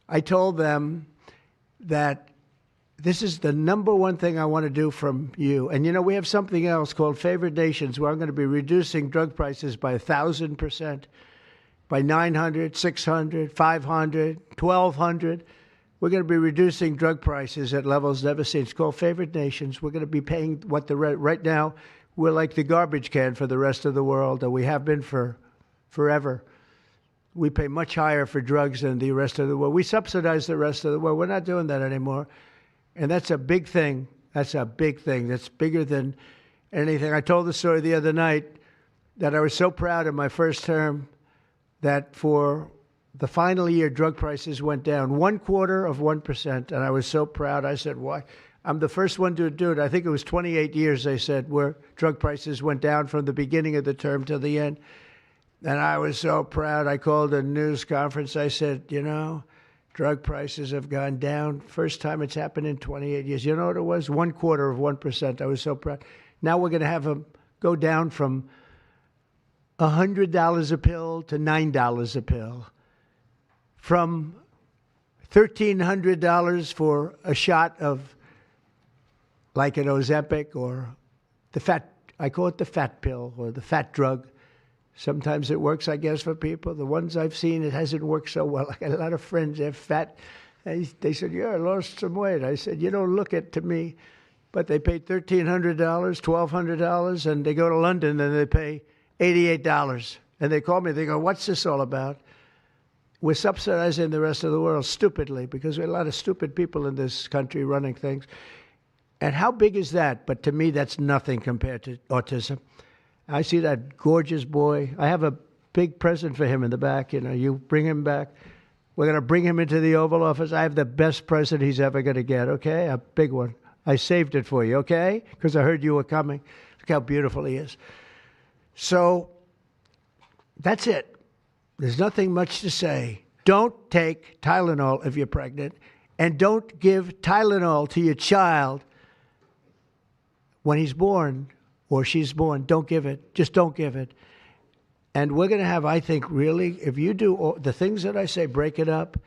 I told them that this is the number one thing I want to do from you. And you know, we have something else called Favored Nations, where I'm going to be reducing drug prices by 1,000%. By 900, 600, 500, 1,200. We're going to be reducing drug prices at levels never seen. It's called Favored Nations. We're going to be paying what right now, we're like the garbage can for the rest of the world, and we have been for forever. We pay much higher for drugs than the rest of the world. We subsidize the rest of the world. We're not doing that anymore. And that's a big thing. That's a big thing. That's bigger than anything. I told the story the other night that I was so proud of my first term that for the final year, drug prices went down 0.25%, and I was so proud. I said, why? I'm the first one to do it. I think it was 28 years, they said, where drug prices went down from the beginning of the term to the end. And I was so proud. I called a news conference. I said, you know, drug prices have gone down. First time it's happened in 28 years. You know what it was? 0.25%. I was so proud. Now we're going to have them go down from $100 a pill to $9 a pill, from $1,300 for a shot of like an Ozempic or the fat, I call it the fat pill or the fat drug. Sometimes it works, I guess, for people. The ones I've seen, it hasn't worked so well. I got a lot of friends, they're fat. They said, yeah, I lost some weight. I said, you don't look it to me. But they paid $1,300, $1,200, and they go to London and they pay $88. And they call me, they go, what's this all about? We're subsidizing the rest of the world stupidly because we have a lot of stupid people in this country running things. And how big is that? But to me, that's nothing compared to autism. I see that gorgeous boy. I have a big present for him in the back. You know, you bring him back. We're going to bring him into the Oval Office. I have the best present he's ever going to get, okay? A big one. I saved it for you, okay? Because I heard you were coming. Look how beautiful he is. So that's it. There's nothing much to say. Don't take Tylenol if you're pregnant, and don't give Tylenol to your child when he's born or she's born. Don't give it. Just don't give it. And we're going to have, I think, really, if you do all the things that I say, break it up.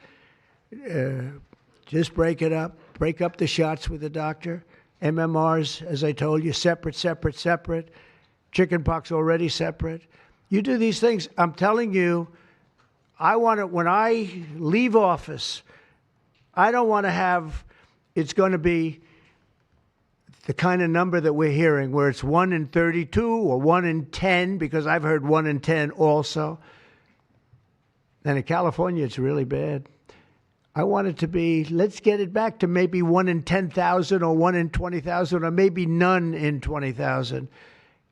Just break it up. Break up the shots with the doctor. MMRs, as I told you, separate, separate, separate. Chickenpox already separate. You do these things. I'm telling you, I want to, when I leave office, I don't want to have, it's going to be the kind of number that we're hearing where it's 1 in 32 or 1 in 10, because I've heard 1 in 10 also. And in California, it's really bad. I want it to be, let's get it back to maybe 1 in 10,000 or 1 in 20,000 or maybe none in 20,000.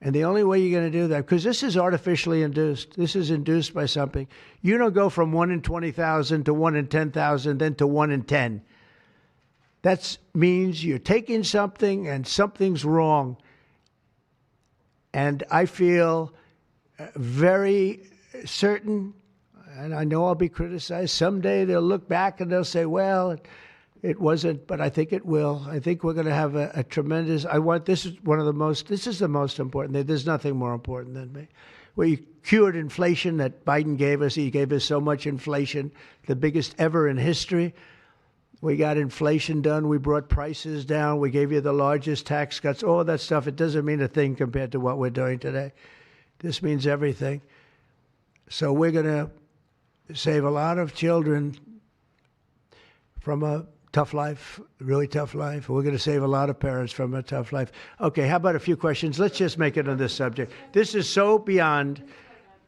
And the only way you're going to do that, because this is artificially induced. This is induced by something. You don't go from 1 in 20,000 to 1 in 10,000, then to 1 in 10. That means you're taking something and something's wrong. And I feel very certain, and I know I'll be criticized. Someday they'll look back and they'll say, well, it wasn't, but I think it will. I think we're going to have a tremendous, this is the most important thing. There's nothing more important than me. We cured inflation that Biden gave us. He gave us so much inflation, the biggest ever in history. We got inflation done. We brought prices down. We gave you the largest tax cuts, all that stuff. It doesn't mean a thing compared to what we're doing today. This means everything. So we're going to save a lot of children from a tough life, really tough life. We're going to save a lot of parents from a tough life. Okay, how about a few questions? Let's just make it on this subject. This is so beyond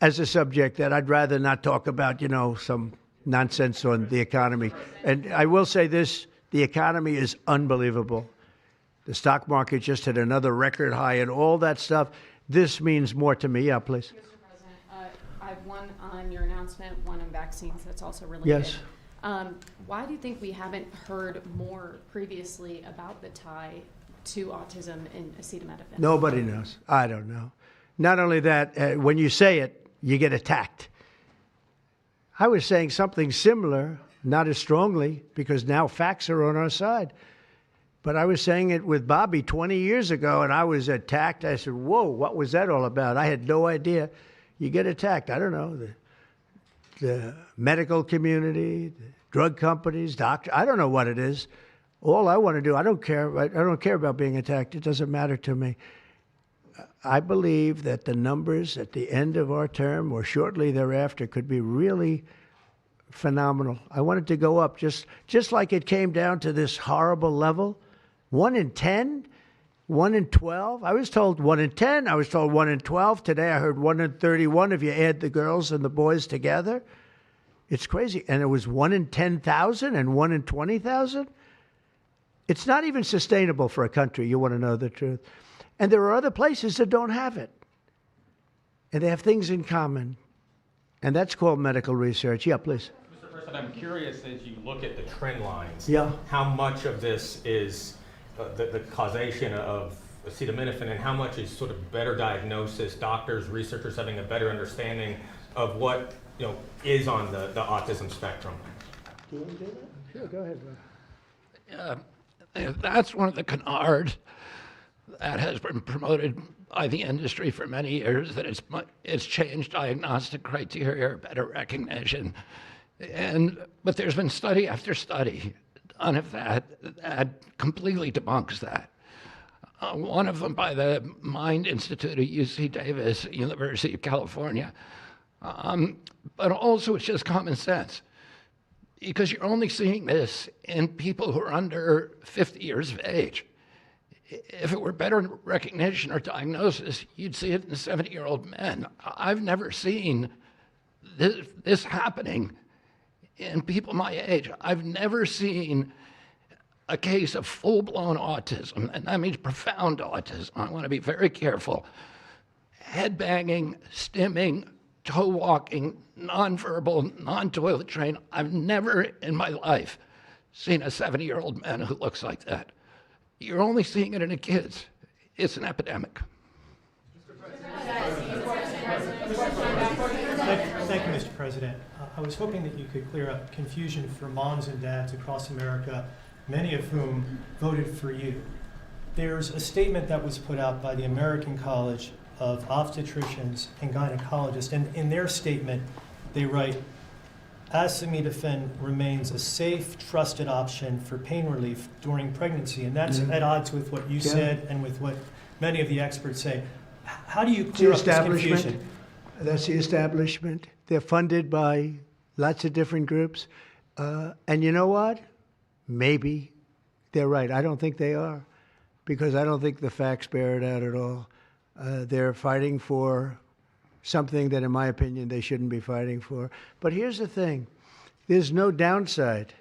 as a subject that I'd rather not talk about, some nonsense on the economy. And I will say this, The economy is unbelievable. The stock market just hit another record high and all that stuff. This means more to me. Yeah, please. Mr. President, I have one on your announcement, one on vaccines that's also related. Yes. Why do you think we haven't heard more previously about the tie to autism and acetaminophen? Nobody knows. I don't know. Not only that, when you say it, you get attacked. I was saying something similar, not as strongly, because now facts are on our side. But I was saying it with Bobby 20 years ago, and I was attacked. I said, whoa, what was that all about? I had no idea. You get attacked. I don't know. The medical community, the drug companies, doctors. I don't know what it is. All I want to do, I don't care. I don't care about being attacked. It doesn't matter to me. I believe that the numbers at the end of our term or shortly thereafter could be really phenomenal. I want it to go up just like it came down to this horrible level. 1 in 10, 1 in 12. I was told 1 in 10. I was told 1 in 12. Today I heard 1 in 31 if you add the girls and the boys together. It's crazy. And it was 1 in 10,000 and 1 in 20,000. It's not even sustainable for a country. You want to know the truth. And there are other places that don't have it. And they have things in common. And that's called medical research. Yeah, please. Mr. President, I'm curious as you look at the trend lines, Yeah. how much of this is the causation of acetaminophen and how much is sort of better diagnosis, doctors, researchers having a better understanding of what is on the autism spectrum? Do you want to do that? Sure, go ahead, Rob. That's one of the canards that has been promoted by the industry for many years, that it's changed diagnostic criteria, better recognition. But there's been study after study done of that completely debunks that. One of them by the Mind Institute at UC Davis, University of California. But also it's just common sense, because you're only seeing this in people who are under 50 years of age. If it were better recognition or diagnosis, you'd see it in 70-year-old men. I've never seen this happening in people my age. I've never seen a case of full-blown autism, and that means profound autism. I want to be very careful. Head banging, stimming, toe walking, nonverbal, non-toilet trained. I've never in my life seen a 70-year-old man who looks like that. You're only seeing it in the kids. It's an epidemic. Thank you, Mr. President. I was hoping that you could clear up confusion for moms and dads across America, many of whom voted for you. There's a statement that was put out by the American College of Obstetricians and Gynecologists, and in their statement, they write, acetaminophen remains a safe, trusted option for pain relief during pregnancy, and that's at odds with what you said and with what many of the experts say. How do you clear up this confusion? That's the establishment. They're funded by lots of different groups. And you know what? Maybe they're right. I don't think they are, because I don't think the facts bear it out at all. They're fighting for something that, in my opinion, they shouldn't be fighting for. But here's the thing. There's no downside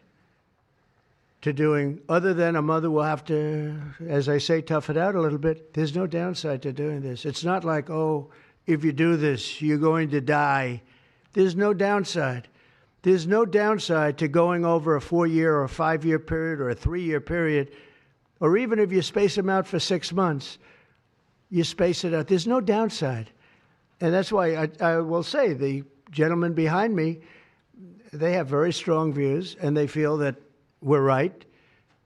to doing, other than a mother will have to, as I say, tough it out a little bit. There's no downside to doing this. It's not like, oh, if you do this, you're going to die. There's no downside. There's no downside to going over a 4-year or a 5-year period or a 3-year period, or even if you space them out for 6 months, you space it out. There's no downside. And that's why I will say the gentleman behind me, they have very strong views, and they feel that we're right,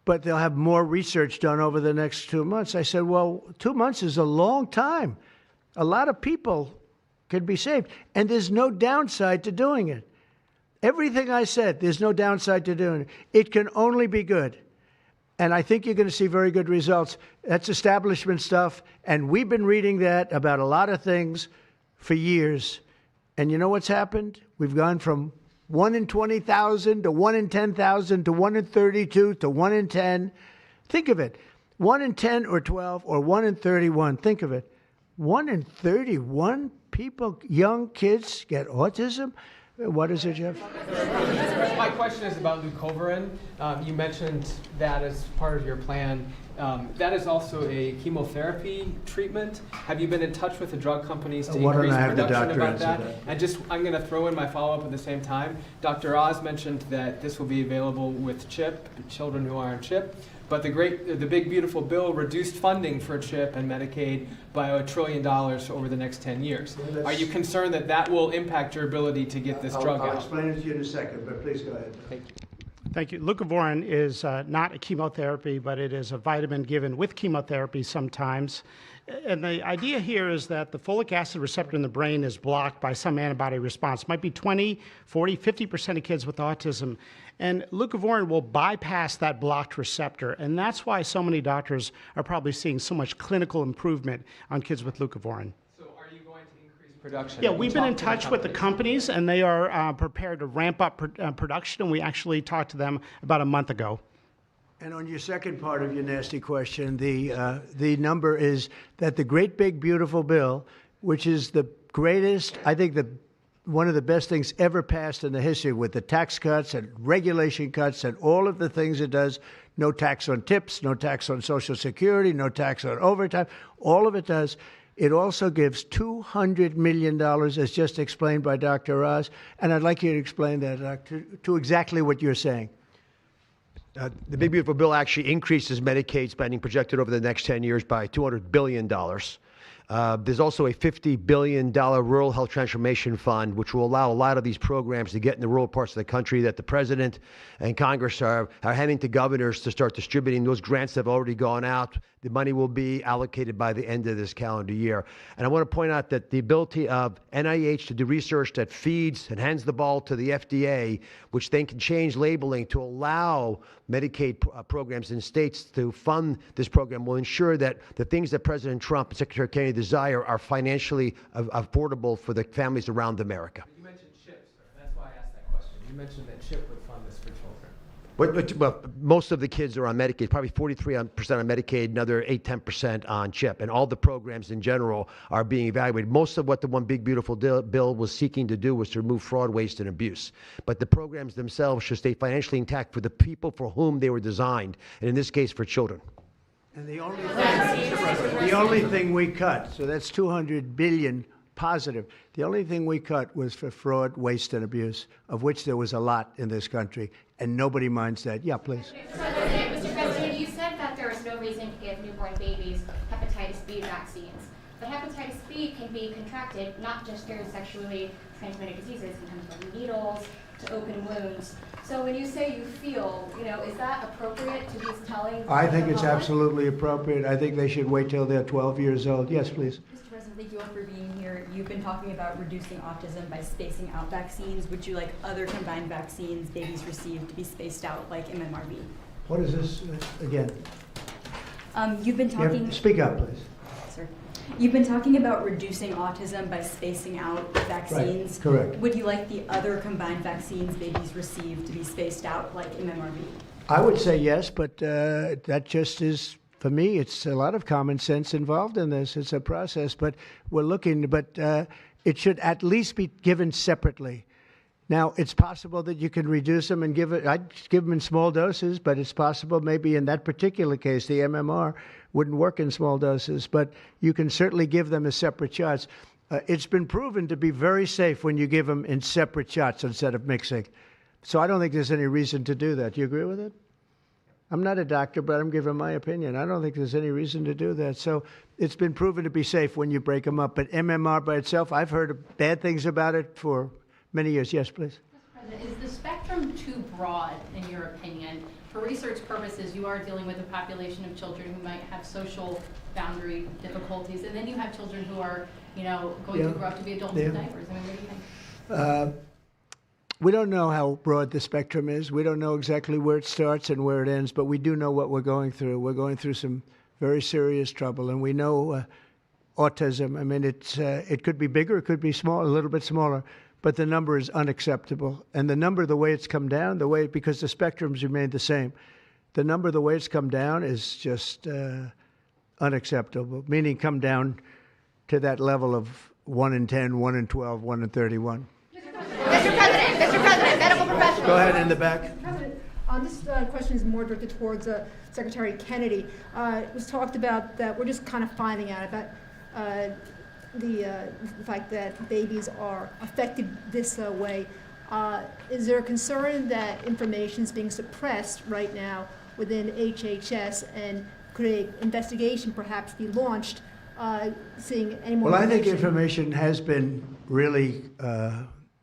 but they'll have more research done over the next 2 months. I said, well, 2 months is a long time. A lot of people could be saved, and there's no downside to doing it. Everything I said, there's no downside to doing it. It can only be good. And I think you're going to see very good results. That's establishment stuff, and we've been reading that about a lot of things for years. And you know what's happened? We've gone from 1 in 20,000 to 1 in 10,000 to 1 in 32 to 1 in 10. Think of it. 1 in 10 or 12 or 1 in 31. Think of it. 1 in 31 people, young kids, get autism. What is it, Jeff? My question is about leucovorin. You mentioned that as part of your plan. That is also a chemotherapy treatment. Have you been in touch with the drug companies to Why don't increase I have the production doctor about answer that? that? And just, I'm going to throw in my follow-up at the same time. Dr. Oz mentioned that this will be available with CHIP, children who are on CHIP. But the big beautiful bill reduced funding for CHIP and Medicaid by $1 trillion over the next 10 years. Are you concerned that that will impact your ability to get this drug out? I'll explain it to you in a second, but please go ahead. Thank you. Thank you. Leucovorin is not a chemotherapy, but it is a vitamin given with chemotherapy sometimes. And the idea here is that the folic acid receptor in the brain is blocked by some antibody response. It might be 20, 40, 50% of kids with autism. And leucovorin will bypass that blocked receptor. And that's why so many doctors are probably seeing so much clinical improvement on kids with leucovorin. So are you going to increase production? Yeah, we've been in touch with the companies, and they are prepared to ramp up production, and we actually talked to them about a month ago. And on your second part of your nasty question, the number is that the great big beautiful bill, which is the greatest, I think one of the best things ever passed in the history, with the tax cuts and regulation cuts and all of the things it does, no tax on tips, no tax on Social Security, no tax on overtime, all of it does. It also gives $200 million, as just explained by Dr. Oz, and I'd like you to explain that to exactly what you're saying. The Big Beautiful Bill actually increases Medicaid spending projected over the next 10 years by $200 billion. There's also a $50 billion Rural Health Transformation Fund, which will allow a lot of these programs to get in the rural parts of the country that the President and Congress are handing to governors to start distributing. Those grants have already gone out. The money will be allocated by the end of this calendar year. And I want to point out that the ability of NIH to do research that feeds and hands the ball to the FDA, which then can change labeling to allow Medicaid programs in states to fund this program, will ensure that the things that President Trump and Secretary Kennedy desire are financially affordable for the families around America. You mentioned CHIP, sir. That's why I asked that question. You mentioned that CHIP would fund this for children. Well, most of the kids are on Medicaid, probably 43% on Medicaid, another 8-10% on CHIP, and all the programs in general are being evaluated. Most of what the One Big Beautiful Bill was seeking to do was to remove fraud, waste, and abuse. But the programs themselves should stay financially intact for the people for whom they were designed, and in this case, for children. And the only thing we cut, so that's $200 billion positive. The only thing we cut was for fraud, waste, and abuse, of which there was a lot in this country, and nobody minds that. Yeah, please. Mr. President, you said that there is no reason to give newborn babies hepatitis B vaccines. But hepatitis B can be contracted not just through sexually transmitted diseases. It can come from needles to open wounds. So when you say you feel, is that appropriate to be telling? I think it's absolutely appropriate. I think they should wait till they're 12 years old. Yes, please. Mr. President, thank you all for being here. You've been talking about reducing autism by spacing out vaccines. Would you like other combined vaccines babies receive to be spaced out, like MMRV? What is this again? You've been talking. Speak up, please. Sir. You've been talking about reducing autism by spacing out vaccines. Right. Correct. Would you like the other combined vaccines babies receive to be spaced out, like MMRV? I would say yes, but that just is, for me, it's a lot of common sense involved in this. It's a process, but we're looking, but it should at least be given separately. Now, it's possible that you can reduce them and give it, I'd give them in small doses, but it's possible maybe in that particular case, the MMR wouldn't work in small doses, but you can certainly give them as separate shots. It's been proven to be very safe when you give them in separate shots instead of mixing. So I don't think there's any reason to do that. Do you agree with it? I'm not a doctor, but I'm giving my opinion. I don't think there's any reason to do that. So it's been proven to be safe when you break them up. But MMR by itself, I've heard bad things about it for many years. Yes, please. Mr. President, is the spectrum too broad, in your opinion? For research purposes, you are dealing with a population of children who might have social boundary difficulties, and then you have children who are, going to grow up to be adults in diapers. I mean, what do you think? We don't know how broad the spectrum is. We don't know exactly where it starts and where it ends, but we do know what we're going through. We're going through some very serious trouble, and we know autism. I mean, it could be bigger, it could be small, a little bit smaller, but the number is unacceptable. And the number, the way it's come down, because the spectrums remain the same, the number, the way it's come down is just unacceptable, meaning come down to that level of 1 in 10, 1 in 12, 1 in 31. Mr. President, medical professionals. Go ahead in the back. Mr. President, this question is more directed towards Secretary Kennedy. It was talked about that we're just kind of finding out about the fact that babies are affected this way. Is there a concern that information is being suppressed right now within HHS, and could an investigation perhaps be launched, seeing any more Well, I think information? information has been really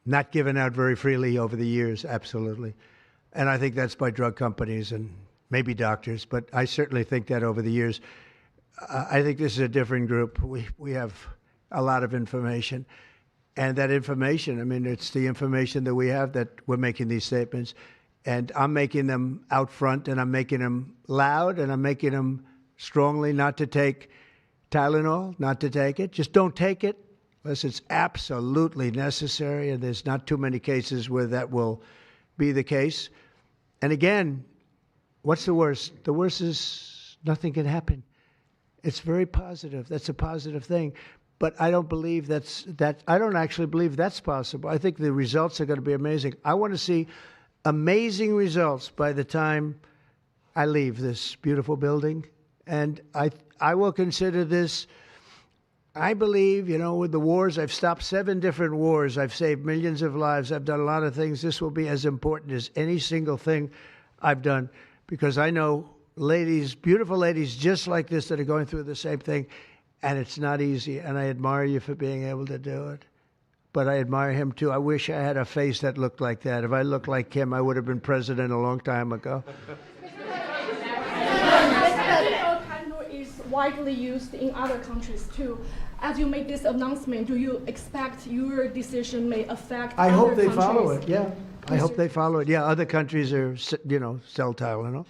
not given out very freely over the years, absolutely. And I think that's by drug companies and maybe doctors, but I certainly think that over the years. I think this is a different group. We have a lot of information. And that information, I mean, it's the information that we have that we're making these statements. And I'm making them out front, and I'm making them loud, and I'm making them strongly not to take Tylenol, not to take it. Just don't take it unless it's absolutely necessary, and there's not too many cases where that will be the case. And again, what's the worst? The worst is nothing can happen. It's very positive. That's a positive thing. But I don't believe I don't actually believe that's possible. I think the results are going to be amazing. I want to see amazing results by the time I leave this beautiful building. And I will consider this, I believe, with the wars, I've stopped 7 different wars. I've saved millions of lives. I've done a lot of things. This will be as important as any single thing I've done, because I know ladies, beautiful ladies just like this that are going through the same thing. And it's not easy, and I admire you for being able to do it. But I admire him, too. I wish I had a face that looked like that. If I looked like him, I would have been president a long time ago. Tylenol is widely used in other countries, too. As you make this announcement, do you expect your decision may affect I other hope they countries? follow it, yeah. I hope they follow it. Yeah, other countries are, sell Tylenol.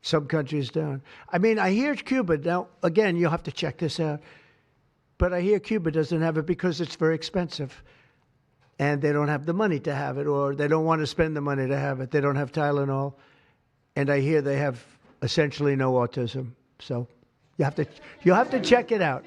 Some countries don't. I mean, I hear Cuba. Now, again, you'll have to check this out. But I hear Cuba doesn't have it because it's very expensive. And they don't have the money to have it, or they don't want to spend the money to have it. They don't have Tylenol. And I hear they have essentially no autism. So you have to check it out.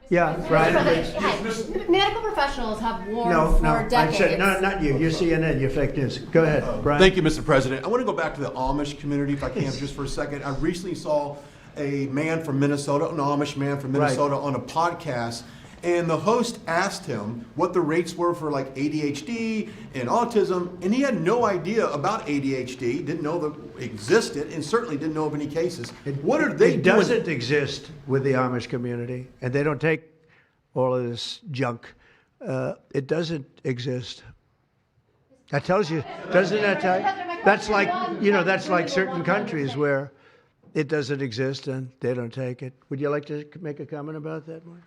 Yeah, Brian. Medical professionals have warned for decades. I said, no, not you. You're CNN. You're fake news. Go ahead, Brian. Thank you, Mr. President. I want to go back to the Amish community, if I can, just for a second. I recently saw a man from Minnesota, an Amish man from Minnesota, on a podcast, and the host asked him what the rates were for like ADHD and autism, and he had no idea about ADHD, didn't know that it existed, and certainly didn't know of any cases. What are they doing? It doesn't exist with the Amish community, and they don't take all of this junk. It doesn't exist. That tells you, doesn't that tell you? That's like, that's like certain countries where it doesn't exist and they don't take it. Would you like to make a comment about that, Mark?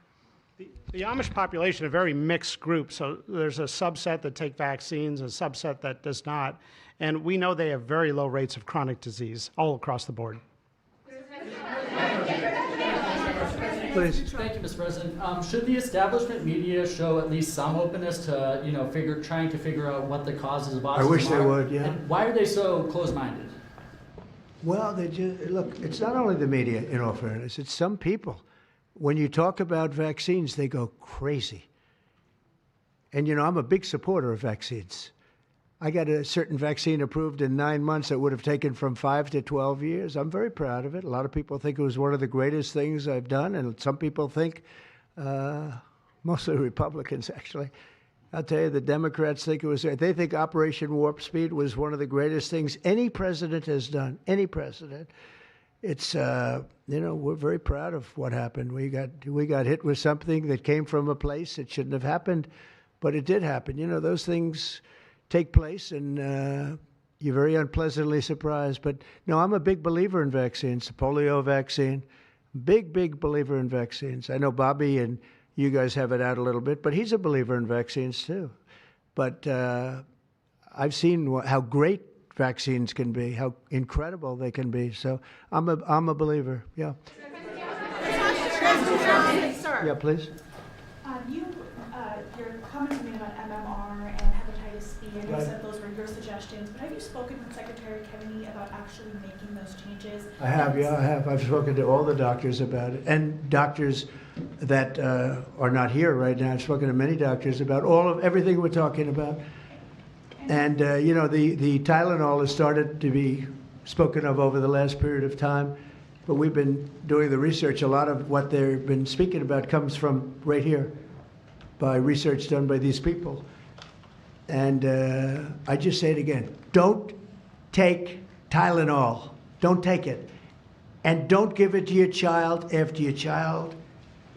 The Amish population, a very mixed group. So there's a subset that take vaccines, a subset that does not. And we know they have very low rates of chronic disease all across the board. Please. Thank you, Mr. President. Should the establishment media show at least some openness to, trying to figure out what the causes of autism are? I wish they would, yeah. And why are they so closed-minded? Well, look, it's not only the media, in all fairness, it's some people. When you talk about vaccines, they go crazy. And, I'm a big supporter of vaccines. I got a certain vaccine approved in 9 months that would have taken from 5 to 12 years. I'm very proud of it. A lot of people think it was one of the greatest things I've done, and some people think, mostly Republicans, actually. I'll tell you, the Democrats think it was, they think Operation Warp Speed was one of the greatest things any president has done, any president. It's, we're very proud of what happened. We got hit with something that came from a place that shouldn't have happened, but it did happen. Those things take place, and you're very unpleasantly surprised. But no, I'm a big believer in vaccines. The polio vaccine, big believer in vaccines. I know Bobby and you guys have it out a little bit, but he's a believer in vaccines too. But I've seen how great vaccines can be, how incredible they can be. So I'm a believer. Yeah. Sir. Yeah, please. Your comments made about MMR and hepatitis B, and you said those were your suggestions, but have you spoken with Secretary Kennedy about actually making those changes? I have, yeah, I have. I've spoken to all the doctors about it, and doctors that are not here right now. I've spoken to many doctors about everything we're talking about. And, you know, the Tylenol has started to be spoken of over the last period of time, but we've been doing the research. A lot of what they've been speaking about comes from right here by research done by these people. And I just say it again, don't take Tylenol. Don't take it. And don't give it to your child after your child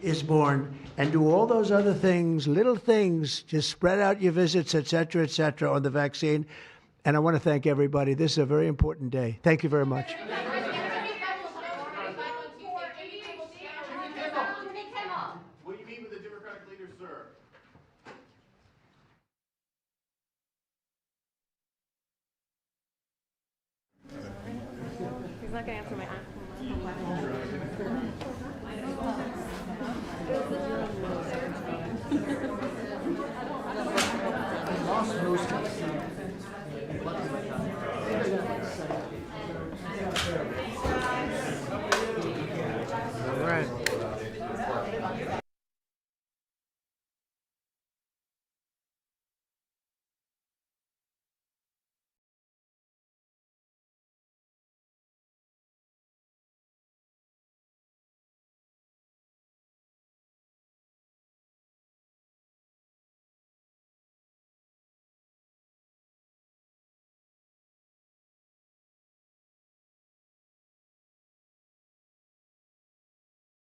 is born. And do all those other things, little things, just spread out your visits, et cetera, on the vaccine. And I want to thank everybody. This is a very important day. Thank you very much. Will you meet with the Democratic leader, sir? He's not going to answer my